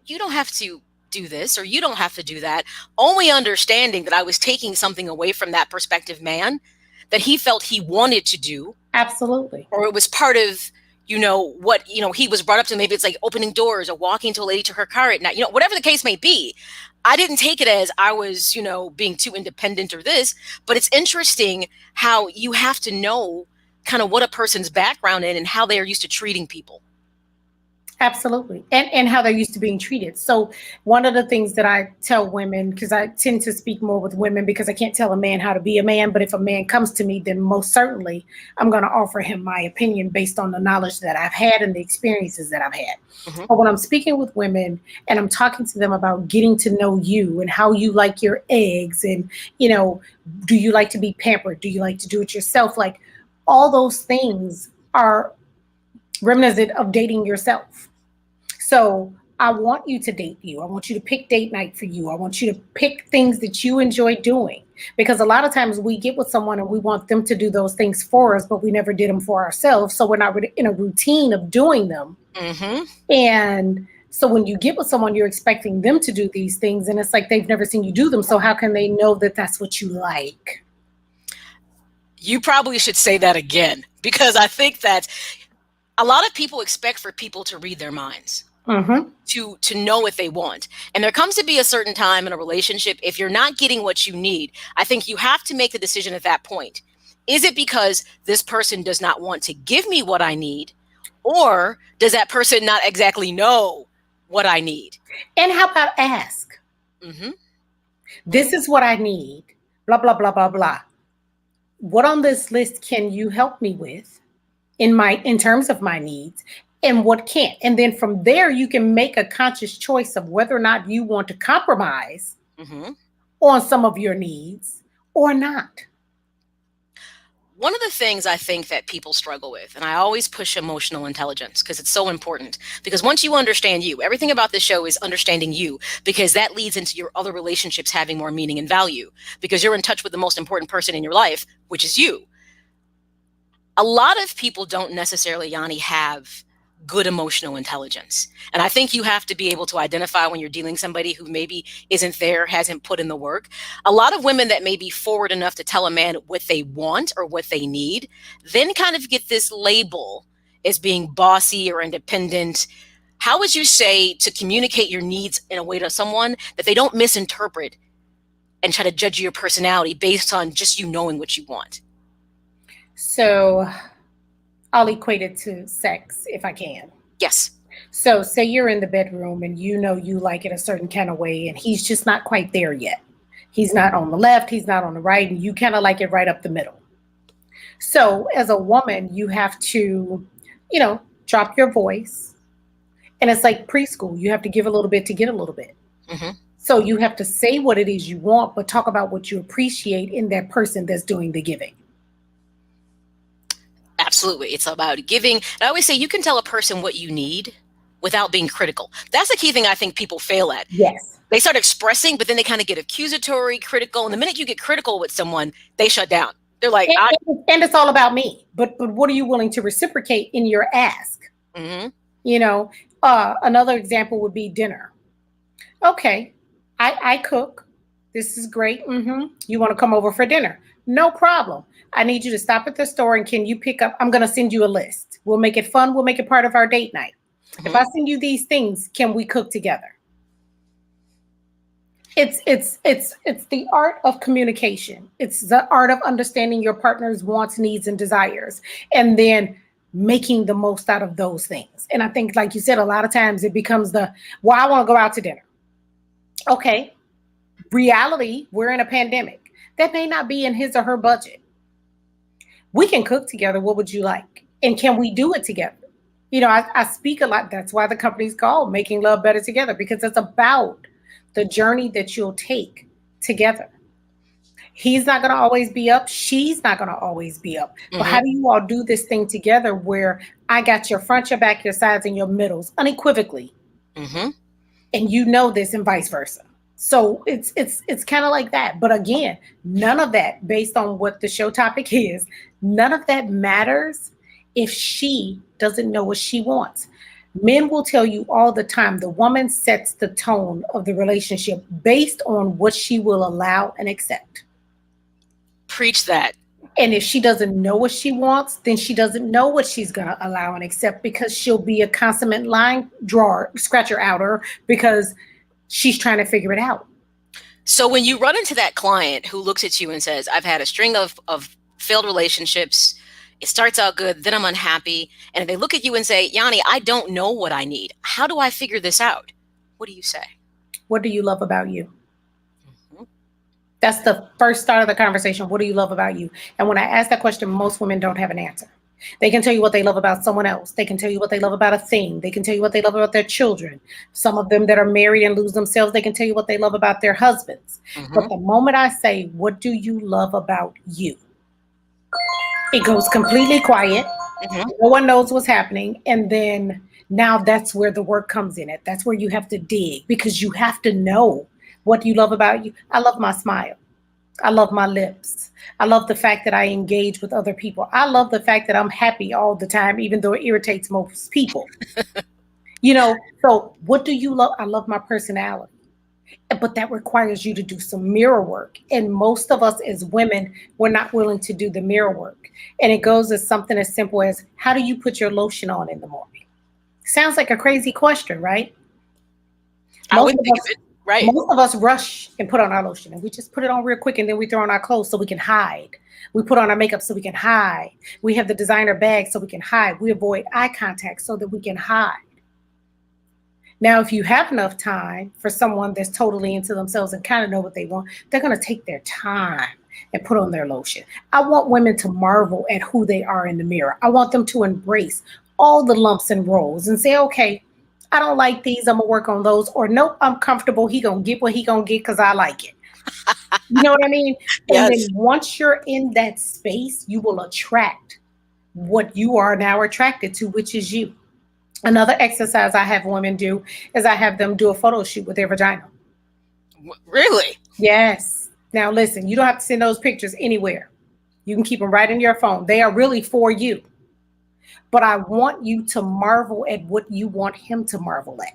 you don't have to do this or you don't have to do that. Only understanding that I was taking something away from that prospective man that he felt he wanted to do. Absolutely. Or it was part of, what, he was brought up to. Maybe it's like opening doors or walking to a lady to her car at night, whatever the case may be. I didn't take it as I was, being too independent or this, but it's interesting how you have to know kind of what a person's background is and how they are used to treating people. Absolutely. And how they're used to being treated. So one of the things that I tell women, because I tend to speak more with women because I can't tell a man how to be a man, but if a man comes to me, then most certainly I'm going to offer him my opinion based on the knowledge that I've had and the experiences that I've had. But when I'm speaking with women and I'm talking to them about getting to know you and how you like your eggs and, do you like to be pampered? Do you like to do it yourself? Like, all those things are reminiscent of dating yourself. So I want you to date you. I want you to pick date night for you. I want you to pick things that you enjoy doing, because a lot of times we get with someone and we want them to do those things for us, but we never did them for ourselves. So we're not in a routine of doing them. And so when you get with someone, you're expecting them to do these things, and it's like they've never seen you do them. So how can they know that that's what you like? You probably should say that again, because I think that a lot of people expect for people to read their minds, to know what they want. And there comes to be a certain time in a relationship, if you're not getting what you need, I think you have to make the decision at that point. Is it because this person does not want to give me what I need? Or does that person not exactly know what I need? And how about ask? This is what I need. blah, blah, blah, blah, blah. What on this list can you help me with in terms of my needs, and what can't? And then from there, you can make a conscious choice of whether or not you want to compromise on some of your needs or not. One of the things I think that people struggle with, and I always push emotional intelligence because it's so important, because once you understand you, everything about this show is understanding you, because that leads into your other relationships having more meaning and value, because you're in touch with the most important person in your life, which is you. A lot of people don't necessarily, Yanni, have good emotional intelligence. And I think you have to be able to identify when you're dealing with somebody who maybe isn't there, hasn't put in the work. A lot of women that may be forward enough to tell a man what they want or what they need, then kind of get this label as being bossy or independent. How would you say to communicate your needs in a way to someone that they don't misinterpret and try to judge your personality based on just you knowing what you want? So I'll equate it to sex if I can. Yes. So say you're in the bedroom and you know you like it a certain kind of way and he's just not quite there yet. He's not on the left, he's not on the right, and you kind of like it right up the middle. So as a woman, you have to, drop your voice. And it's like preschool. You have to give a little bit to get a little bit. So you have to say what it is you want, but talk about what you appreciate in that person that's doing the giving. Absolutely. It's about giving. I always say you can tell a person what you need without being critical. That's the key thing I think people fail at. Yes. They start expressing, but then they kind of get accusatory, critical. And the minute you get critical with someone, they shut down. They're like, and it's all about me. But what are you willing to reciprocate in your ask? Another example would be dinner. Okay, I cook. This is great. You want to come over for dinner? No problem. I need you to stop at the store and can you pick up? I'm going to send you a list. We'll make it fun. We'll make it part of our date night. If I send you these things, can we cook together? It's the art of communication. It's the art of understanding your partner's wants, needs, and desires, and then making the most out of those things. And I think, like you said, a lot of times it becomes I want to go out to dinner. Okay. Reality, we're in a pandemic. That may not be in his or her budget. We can cook together. What would you like? And can we do it together? I speak a lot. That's why the company's called Making Love Better Together, because it's about the journey that you'll take together. He's not going to always be up. She's not going to always be up. But how do you all do this thing together where I got your front, your back, your sides, and your middles unequivocally? And this and vice versa. So it's kind of like that. But again, none of that, based on what the show topic is, none of that matters if she doesn't know what she wants. Men will tell you all the time, the woman sets the tone of the relationship based on what she will allow and accept. Preach that. And if she doesn't know what she wants, then she doesn't know what she's going to allow and accept, because she'll be a consummate line drawer, scratcher outer, because she's trying to figure it out. So when you run into that client who looks at you and says, I've had a string of failed relationships, it starts out good, then I'm unhappy. And if they look at you and say, Yanni, I don't know what I need. How do I figure this out? What do you say? What do you love about you? That's the first start of the conversation. What do you love about you? And when I ask that question, most women don't have an answer. They can tell you what they love about someone else. They can tell you what they love about a thing. They can tell you what they love about their children. Some of them that are married and lose themselves, they can tell you what they love about their husbands. But the moment I say, what do you love about you? It goes completely quiet. No one knows what's happening. And then now that's where the work comes in. That's where you have to dig, because you have to know what you love about you. I love my smile. I love my lips. I love the fact that I engage with other people. I love the fact that I'm happy all the time, even though it irritates most people. So what do you love? I love my personality. But that requires you to do some mirror work. And most of us as women, we're not willing to do the mirror work. And it goes as something as simple as, how do you put your lotion on in the morning? Sounds like a crazy question, right? I wouldn't think of it. Right. Most of us rush and put on our lotion, and we just put it on real quick, and then we throw on our clothes so we can hide. We put on our makeup so we can hide. We have the designer bag so we can hide. We avoid eye contact so that we can hide. Now, if you have enough time for someone that's totally into themselves and kind of know what they want, they're going to take their time and put on their lotion. I want women to marvel at who they are in the mirror. I want them to embrace all the lumps and rolls and say, okay, I don't like these. I'm going to work on those. Or nope, I'm comfortable. He going to get what he going to get because I like it. You know what I mean? And Yes. then once you're in that space, you will attract what you are now attracted to, which is you. Another exercise I have women do is I have them do a photo shoot with their vagina. Really? Yes. Now listen, you don't have to send those pictures anywhere. You can keep them right in your phone. They are really for you. But I want you to marvel at what you want him to marvel at.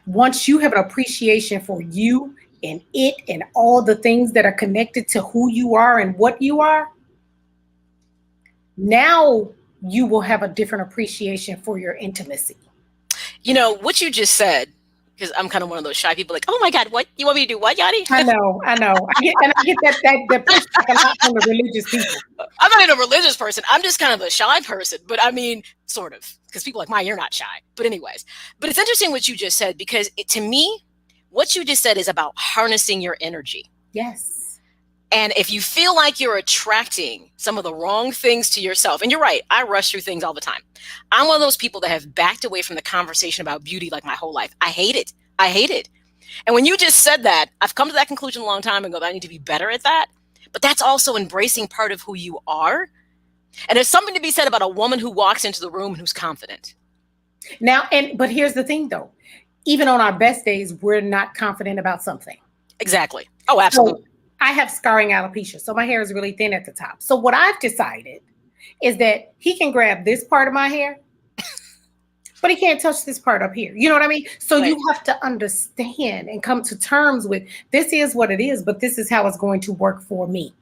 Once you have an appreciation for you and it and all the things that are connected to who you are and what you are, now you will have a different appreciation for your intimacy. You know, what you just said, because I'm kind of one of those shy people like, oh my God, what? You want me to do what, Yanni? I know. I get that pushback a lot from the religious people. I'm not even a religious person. I'm just kind of a shy person. But I mean, sort of, because people are like, "My, you're not shy." But anyways, but it's interesting what you just said, because to me, what you just said is about harnessing your energy. Yes. And if you feel like you're attracting some of the wrong things to yourself, and you're right, I rush through things all the time. I'm one of those people that have backed away from the conversation about beauty like my whole life. I hate it. I hate it. And when you just said that, I've come to that conclusion a long time ago that I need to be better at that. But that's also embracing part of who you are. And there's something to be said about a woman who walks into the room and who's confident. Now, but here's the thing though, even on our best days, we're not confident about something. Exactly. Oh, absolutely. So I have scarring alopecia, so my hair is really thin at the top. So what I've decided is that he can grab this part of my hair, but he can't touch this part up here. You know what I mean? So Right. You have to understand and come to terms with this is what it is, but this is how it's going to work for me.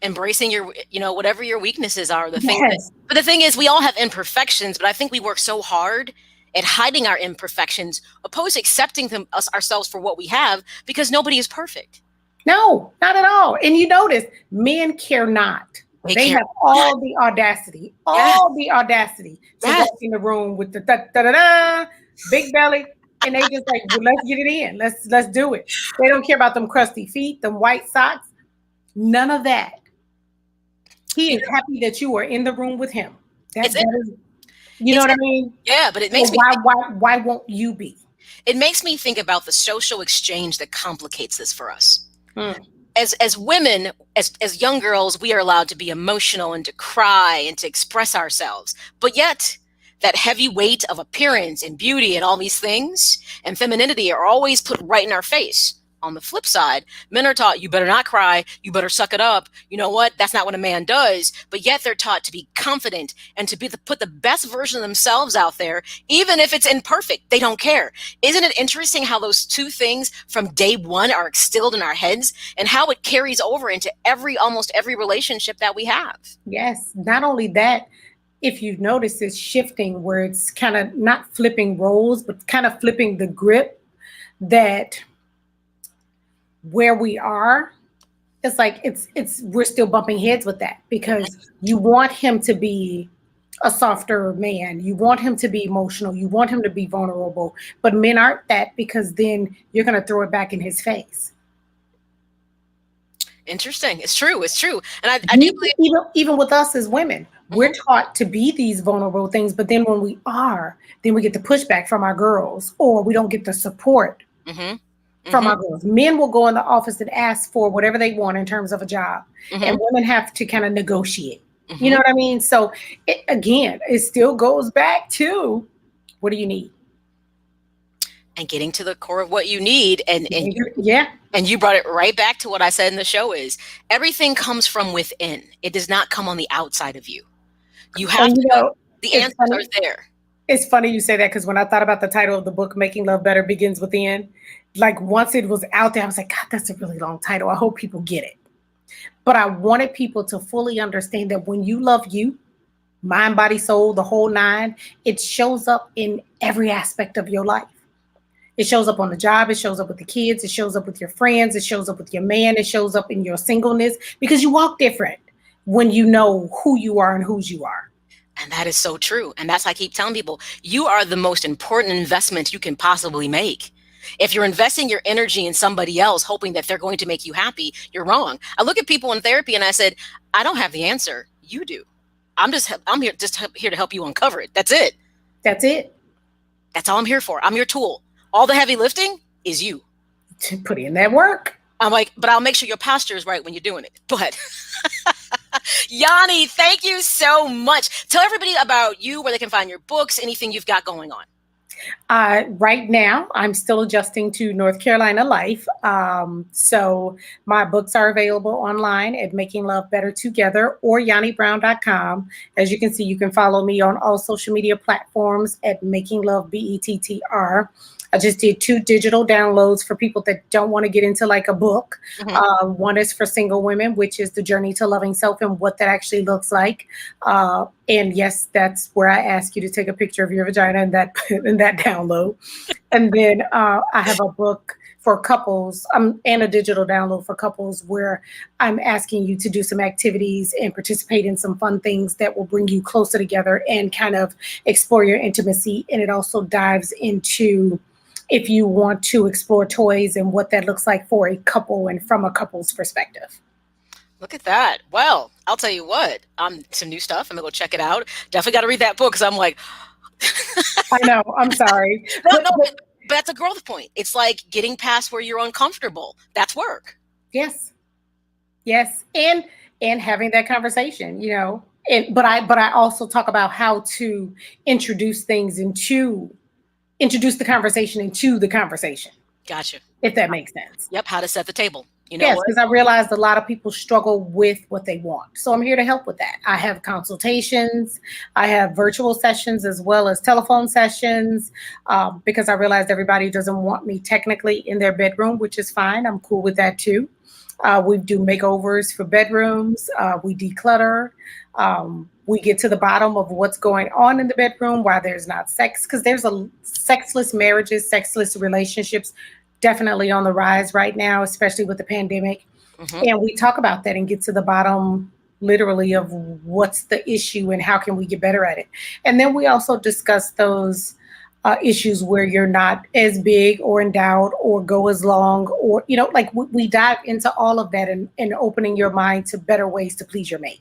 Embracing your, whatever your weaknesses are, the thing. Yes. But the thing is, we all have imperfections, but I think we work so hard at hiding our imperfections, opposed to accepting them ourselves for what we have, because nobody is perfect. No, not at all. And you notice men care not. They have all the audacity, to walk in the room with the da-da-da-da, big belly, and they just like, well, let's get it in. Let's do it. They don't care about them crusty feet, them white socks, none of that. He is happy that you are in the room with him. That is, you know what I mean? Yeah, but it makes me why won't you be? It makes me think about the social exchange that complicates this for us. As women, as young girls, we are allowed to be emotional and to cry and to express ourselves. But yet, that heavy weight of appearance and beauty and all these things and femininity are always put right in our face. On the flip side, men are taught, you better not cry, you better suck it up. You know what? That's not what a man does. But yet they're taught to be confident and to put the best version of themselves out there, even if it's imperfect. They don't care. Isn't it interesting how those two things from day one are instilled in our heads and how it carries over into almost every relationship that we have? Yes. Not only that, if you've noticed, it's shifting where it's kind of not flipping roles, but kind of flipping the grip that where we are, it's like we're still bumping heads with that, because you want him to be a softer man, you want him to be emotional, you want him to be vulnerable, but men aren't that, because then you're going to throw it back in his face. Interesting. It's true. And I do believe, even with us as women, we're taught to be these vulnerable things, but then when we are, then we get the pushback from our girls, or we don't get the support from our girls. Men will go in the office and ask for whatever they want in terms of a job, and women have to kind of negotiate. You know what I mean? So it still goes back to, what do you need? And getting to the core of what you need. And you brought it right back to what I said in the show is everything comes from within. It does not come on the outside of you. You have to know the answers are there. It's funny you say that, because when I thought about the title of the book, Making Love Better Begins Within, like once it was out there, I was like, God, that's a really long title. I hope people get it. But I wanted people to fully understand that when you love you, mind, body, soul, the whole nine, it shows up in every aspect of your life. It shows up on the job. It shows up with the kids. It shows up with your friends. It shows up with your man. It shows up in your singleness, because you walk different when you know who you are and whose you are. And that is so true. And that's why I keep telling people, you are the most important investment you can possibly make. If you're investing your energy in somebody else, hoping that they're going to make you happy, you're wrong. I look at people in therapy and I said, I don't have the answer. You do. I'm here to help you uncover it. That's it. That's it. That's all I'm here for. I'm your tool. All the heavy lifting is you. To put in that work. I'm like, but I'll make sure your posture is right when you're doing it. But Yanni, thank you so much. Tell everybody about you, where they can find your books, anything you've got going on. Right now, I'm still adjusting to North Carolina life. So my books are available online at Making Love Better Together or YanniBrown.com. As you can see, you can follow me on all social media platforms at Making Love BETTR. I just did 2 digital downloads for people that don't want to get into like a book. Mhm. One is for single women, which is the journey to loving self and what that actually looks like. And yes, that's where I ask you to take a picture of your vagina in that download. And then I have a book for couples and a digital download for couples where I'm asking you to do some activities and participate in some fun things that will bring you closer together and kind of explore your intimacy. And it also dives into if you want to explore toys and what that looks like for a couple and from a couple's perspective. Look at that. Well, I'll tell you what, some new stuff. I'm going to go check it out. Definitely got to read that book because I'm like, I know. I'm sorry. but that's a growth point. It's like getting past where you're uncomfortable. That's work. Yes. And having that conversation, but I also talk about how to introduce the conversation into the conversation. Gotcha. If that makes sense. Yep. How to set the table. Yes, because I realized a lot of people struggle with what they want. So I'm here to help with that. I have consultations. I have virtual sessions as well as telephone sessions because I realized everybody doesn't want me technically in their bedroom, which is fine. I'm cool with that too. We do makeovers for bedrooms. We declutter. We get to the bottom of what's going on in the bedroom, why there's not sex, because there's a sexless marriages, sexless relationships definitely on the rise right now, especially with the pandemic. Mm-hmm. And we talk about that and get to the bottom literally of what's the issue and how can we get better at it. And then we also discuss those issues where you're not as big or endowed or go as long or, like we dive into all of that and opening your mind to better ways to please your mate.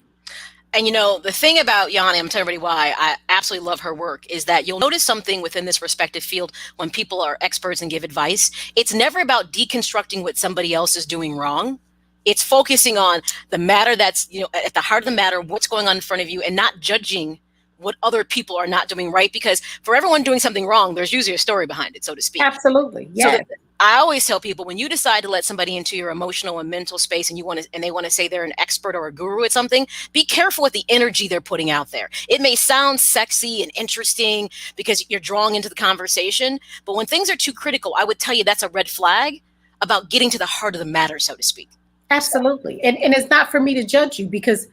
And the thing about Yanni, I'm telling everybody why I absolutely love her work, is that you'll notice something within this respective field when people are experts and give advice. It's never about deconstructing what somebody else is doing wrong. It's focusing on the matter that's, at the heart of the matter, what's going on in front of you, and not judging what other people are not doing right. Because for everyone doing something wrong, there's usually a story behind it, so to speak. Absolutely. Yeah. So I always tell people, when you decide to let somebody into your emotional and mental space and they want to say they're an expert or a guru at something, be careful with the energy they're putting out there. It may sound sexy and interesting because you're drawing into the conversation, but when things are too critical, I would tell you that's a red flag about getting to the heart of the matter, so to speak. Absolutely. And it's not for me to judge you because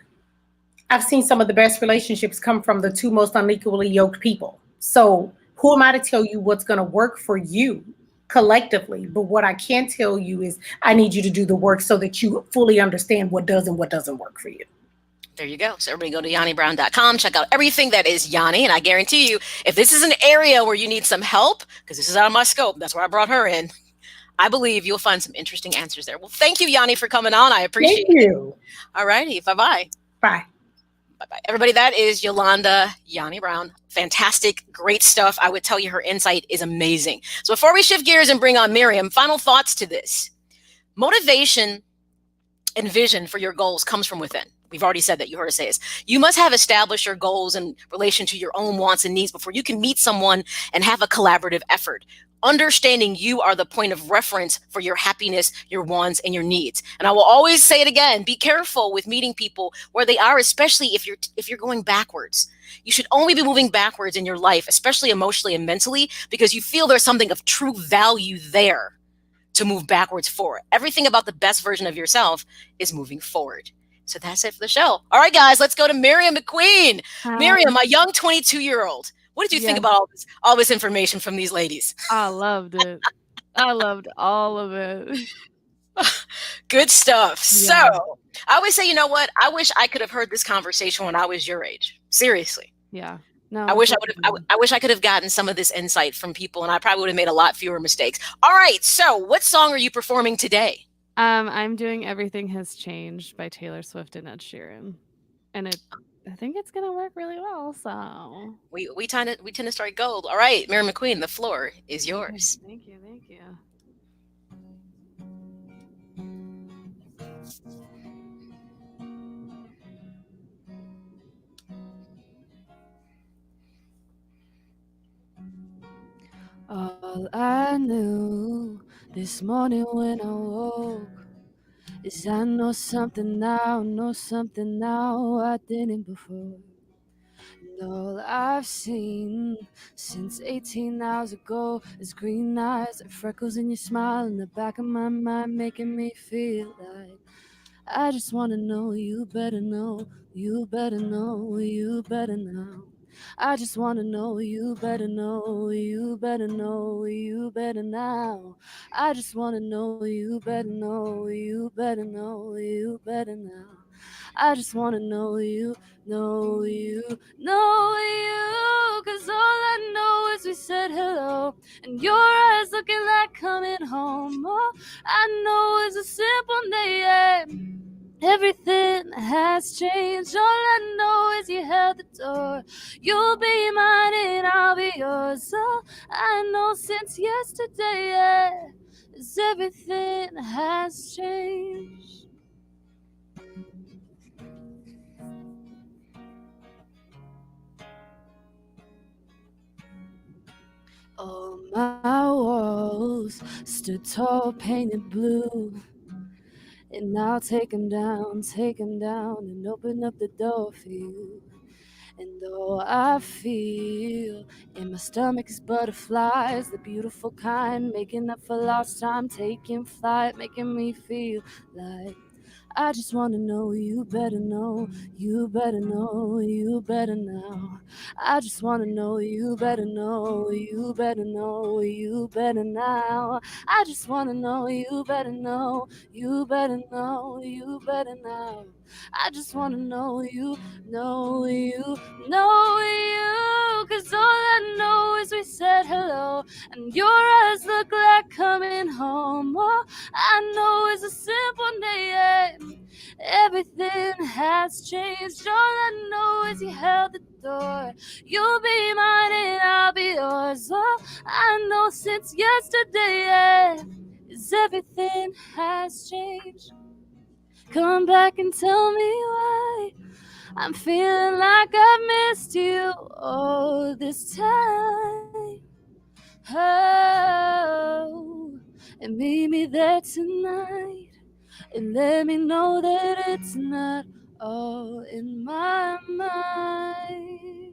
I've seen some of the best relationships come from the 2 most unequally yoked people. So who am I to tell you what's going to work for you collectively? But what I can tell you is I need you to do the work so that you fully understand what does and what doesn't work for you. There you go. So everybody go to YanniBrown.com, check out everything that is Yanni. And I guarantee you, if this is an area where you need some help, because this is out of my scope, that's where I brought her in, I believe you'll find some interesting answers there. Well, thank you, Yanni, for coming on. I appreciate it. All righty. Bye-bye. Bye. Bye-bye. Everybody, that is Yanni Brown. Fantastic, great stuff. I would tell you her insight is amazing. So before we shift gears and bring on Miriam, final thoughts to this. Motivation and vision for your goals comes from within. We've already said that. You heard us say this. You must have established your goals in relation to your own wants and needs before you can meet someone and have a collaborative effort. Understanding you are the point of reference for your happiness, your wants, and your needs. And I will always say it again, be careful with meeting people where they are, especially if you're going backwards. You should only be moving backwards in your life, especially emotionally and mentally, because you feel there's something of true value there to move backwards forward. Everything about the best version of yourself is moving forward. So that's it for the show. All right, guys, let's go to Miriam McQueen. Hi. Miriam, my young 22-year-old. What did you think about all this information from these ladies? I loved it. I loved all of it. Good stuff. Yeah. So I always say, you know what? I wish I could have heard this conversation when I was your age. Seriously. Yeah. No, I it's wish I what would you have. do. I wish I could have gotten some of this insight from people, and I probably would have made a lot fewer mistakes. All right. So, what song are you performing today? I'm doing Everything Has Changed by Taylor Swift and Ed Sheeran. And I think it's gonna work really well. So We tend to strike gold. All right, Mary McQueen, the floor is okay. yours. Thank you. Thank you. All I knew this morning when I woke is I know something now I didn't before. And all I've seen since 18 hours ago is green eyes and freckles in your smile in the back of my mind, making me feel like I just wanna know you better know, you better know, you better know. I just wanna know you better know, you better know, you better now. I just wanna know you better know, you better know, you better now. I just wanna know you, know you, know you. Cause all I know is we said hello, and your eyes looking like coming home. All I know is a simple name. Everything has changed. All I know is you held the door. You'll be mine and I'll be yours. All I know since yesterday, yeah, is everything has changed. All my walls stood tall, painted blue. And I'll take 'em down, and open up the door for you. And all I feel in my stomach is butterflies, the beautiful kind, making up for lost time, taking flight, making me feel like I just wanna know you better know, you better know, you better now. I just wanna know you better know, you better know, you better now. I just wanna know you better know, you better know, you better now. I just wanna know you, know you, know you. Cause all I know is we said hello, and your eyes look like coming home. All I know is a simple name. Everything has changed. All I know is you held the door. You'll be mine and I'll be yours. All I know since yesterday, yeah, is everything has changed. Come back and tell me why I'm feeling like I've missed you all this time. Oh, and meet me there tonight. And let me know that it's not all in my mind.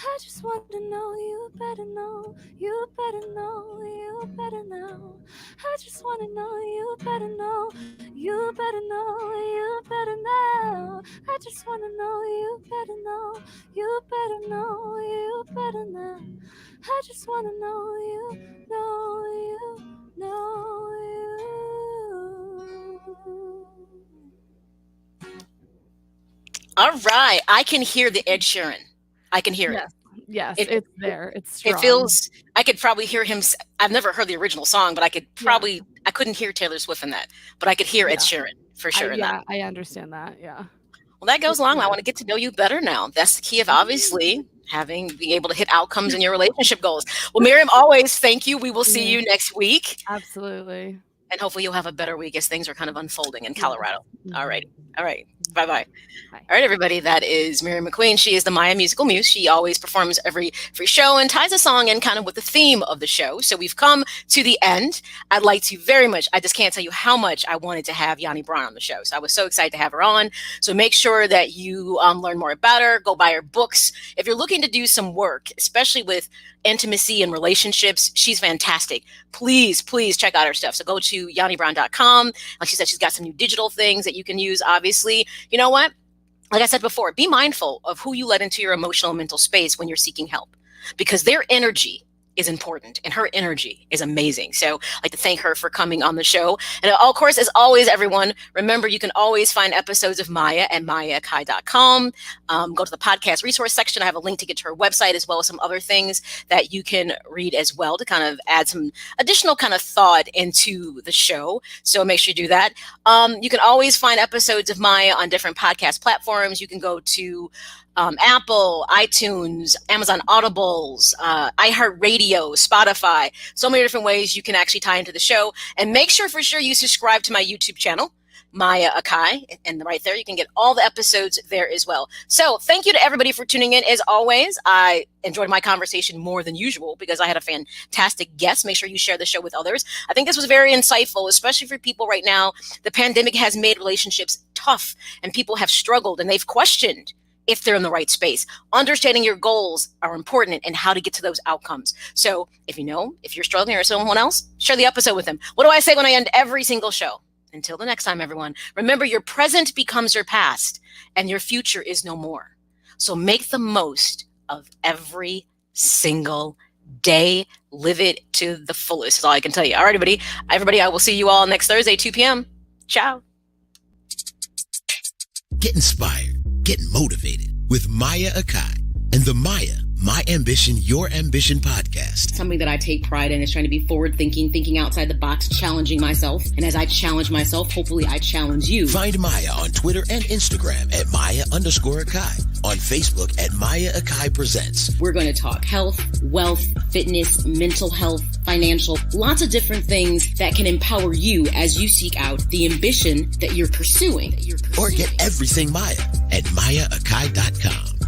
I just want to know you better know, you better know, you better know. I just want to know you better know, you better know, you better know. I just want to know you better know, you better know, you better know. I just want to know you, know you, know you. All right, I can hear the Ed Sheeran. I can hear it. Yes, It it's there. It's it strong. feels. I could probably hear him. I've never heard the original song, but I could Yeah. probably. I couldn't hear Taylor Swift in that, but I could hear Ed Yeah. Sheeran for sure in that. I understand that. Yeah. Well, that goes It's along. I good. want to get to know you better now. That's the key of obviously being able to hit outcomes in your relationship goals. Well, Miriam, always thank you. We will see Yeah. you next week, Absolutely. and hopefully you'll have a better week as things are kind of unfolding in Yeah. Colorado. All right. Mhm. All right. Bye bye. Bye. All right, everybody. That is Miriam McQueen. She is the M.A.Y.A musical muse. She always performs every show and ties a song in kind of with the theme of the show. So we've come to the end. I'd like to very much, I just can't tell you how much I wanted to have Yanni Brown on the show. So I was so excited to have her on. So make sure that you learn more about her, go buy her books. If you're looking to do some work, especially with intimacy and relationships, she's fantastic. Please, please check out her stuff. So go to yannibrown.com. Like she said, she's got some new digital things that you can use, obviously. You know what? Like I said before, be mindful of who you let into your emotional and mental space when you're seeking help, because their energy is important and her energy is amazing. So I'd like to thank her for coming on the show. And of course, as always, everyone, remember you can always find episodes of Maya at MA.com. Go to the podcast resource section. I have a link to get to her website as well as some other things that you can read as well to kind of add some additional kind of thought into the show. So make sure you do that. You can always find episodes of Maya on different podcast platforms. You can go to Apple, iTunes, Amazon Audibles, iHeartRadio, Spotify, so many different ways you can actually tie into the show. And make sure for sure you subscribe to my YouTube channel, M.A.Y.A, and right there you can get all the episodes there as well. So thank you to everybody for tuning in. As always, I enjoyed my conversation more than usual because I had a fantastic guest. Make sure you share the show with others. I think this was very insightful, especially for people right now. The pandemic has made relationships tough and people have struggled and they've questioned if they're in the right space. Understanding your goals are important and how to get to those outcomes. So if you're struggling or someone else, share the episode with them. What do I say when I end every single show? Until the next time, everyone, remember your present becomes your past and your future is no more. So make the most of every single day. Live it to the fullest is all I can tell you. All right, everybody, I will see you all next Thursday, 2 p.m. Ciao. Get inspired. Get motivated with M.A.Y.A and the M.A.Y.A, My Ambition, Your Ambition podcast. Something that I take pride in is trying to be forward thinking outside the box, challenging myself. And as I challenge myself, hopefully I challenge you. Find M.A.Y.A on Twitter and Instagram at Maya_Akai. On Facebook at M.A.Y.A Presents. We're going to talk health, wealth, fitness, mental health, financial, lots of different things that can empower you as you seek out the ambition that you're pursuing. Or get everything M.A.Y.A at MAYAAkai.com.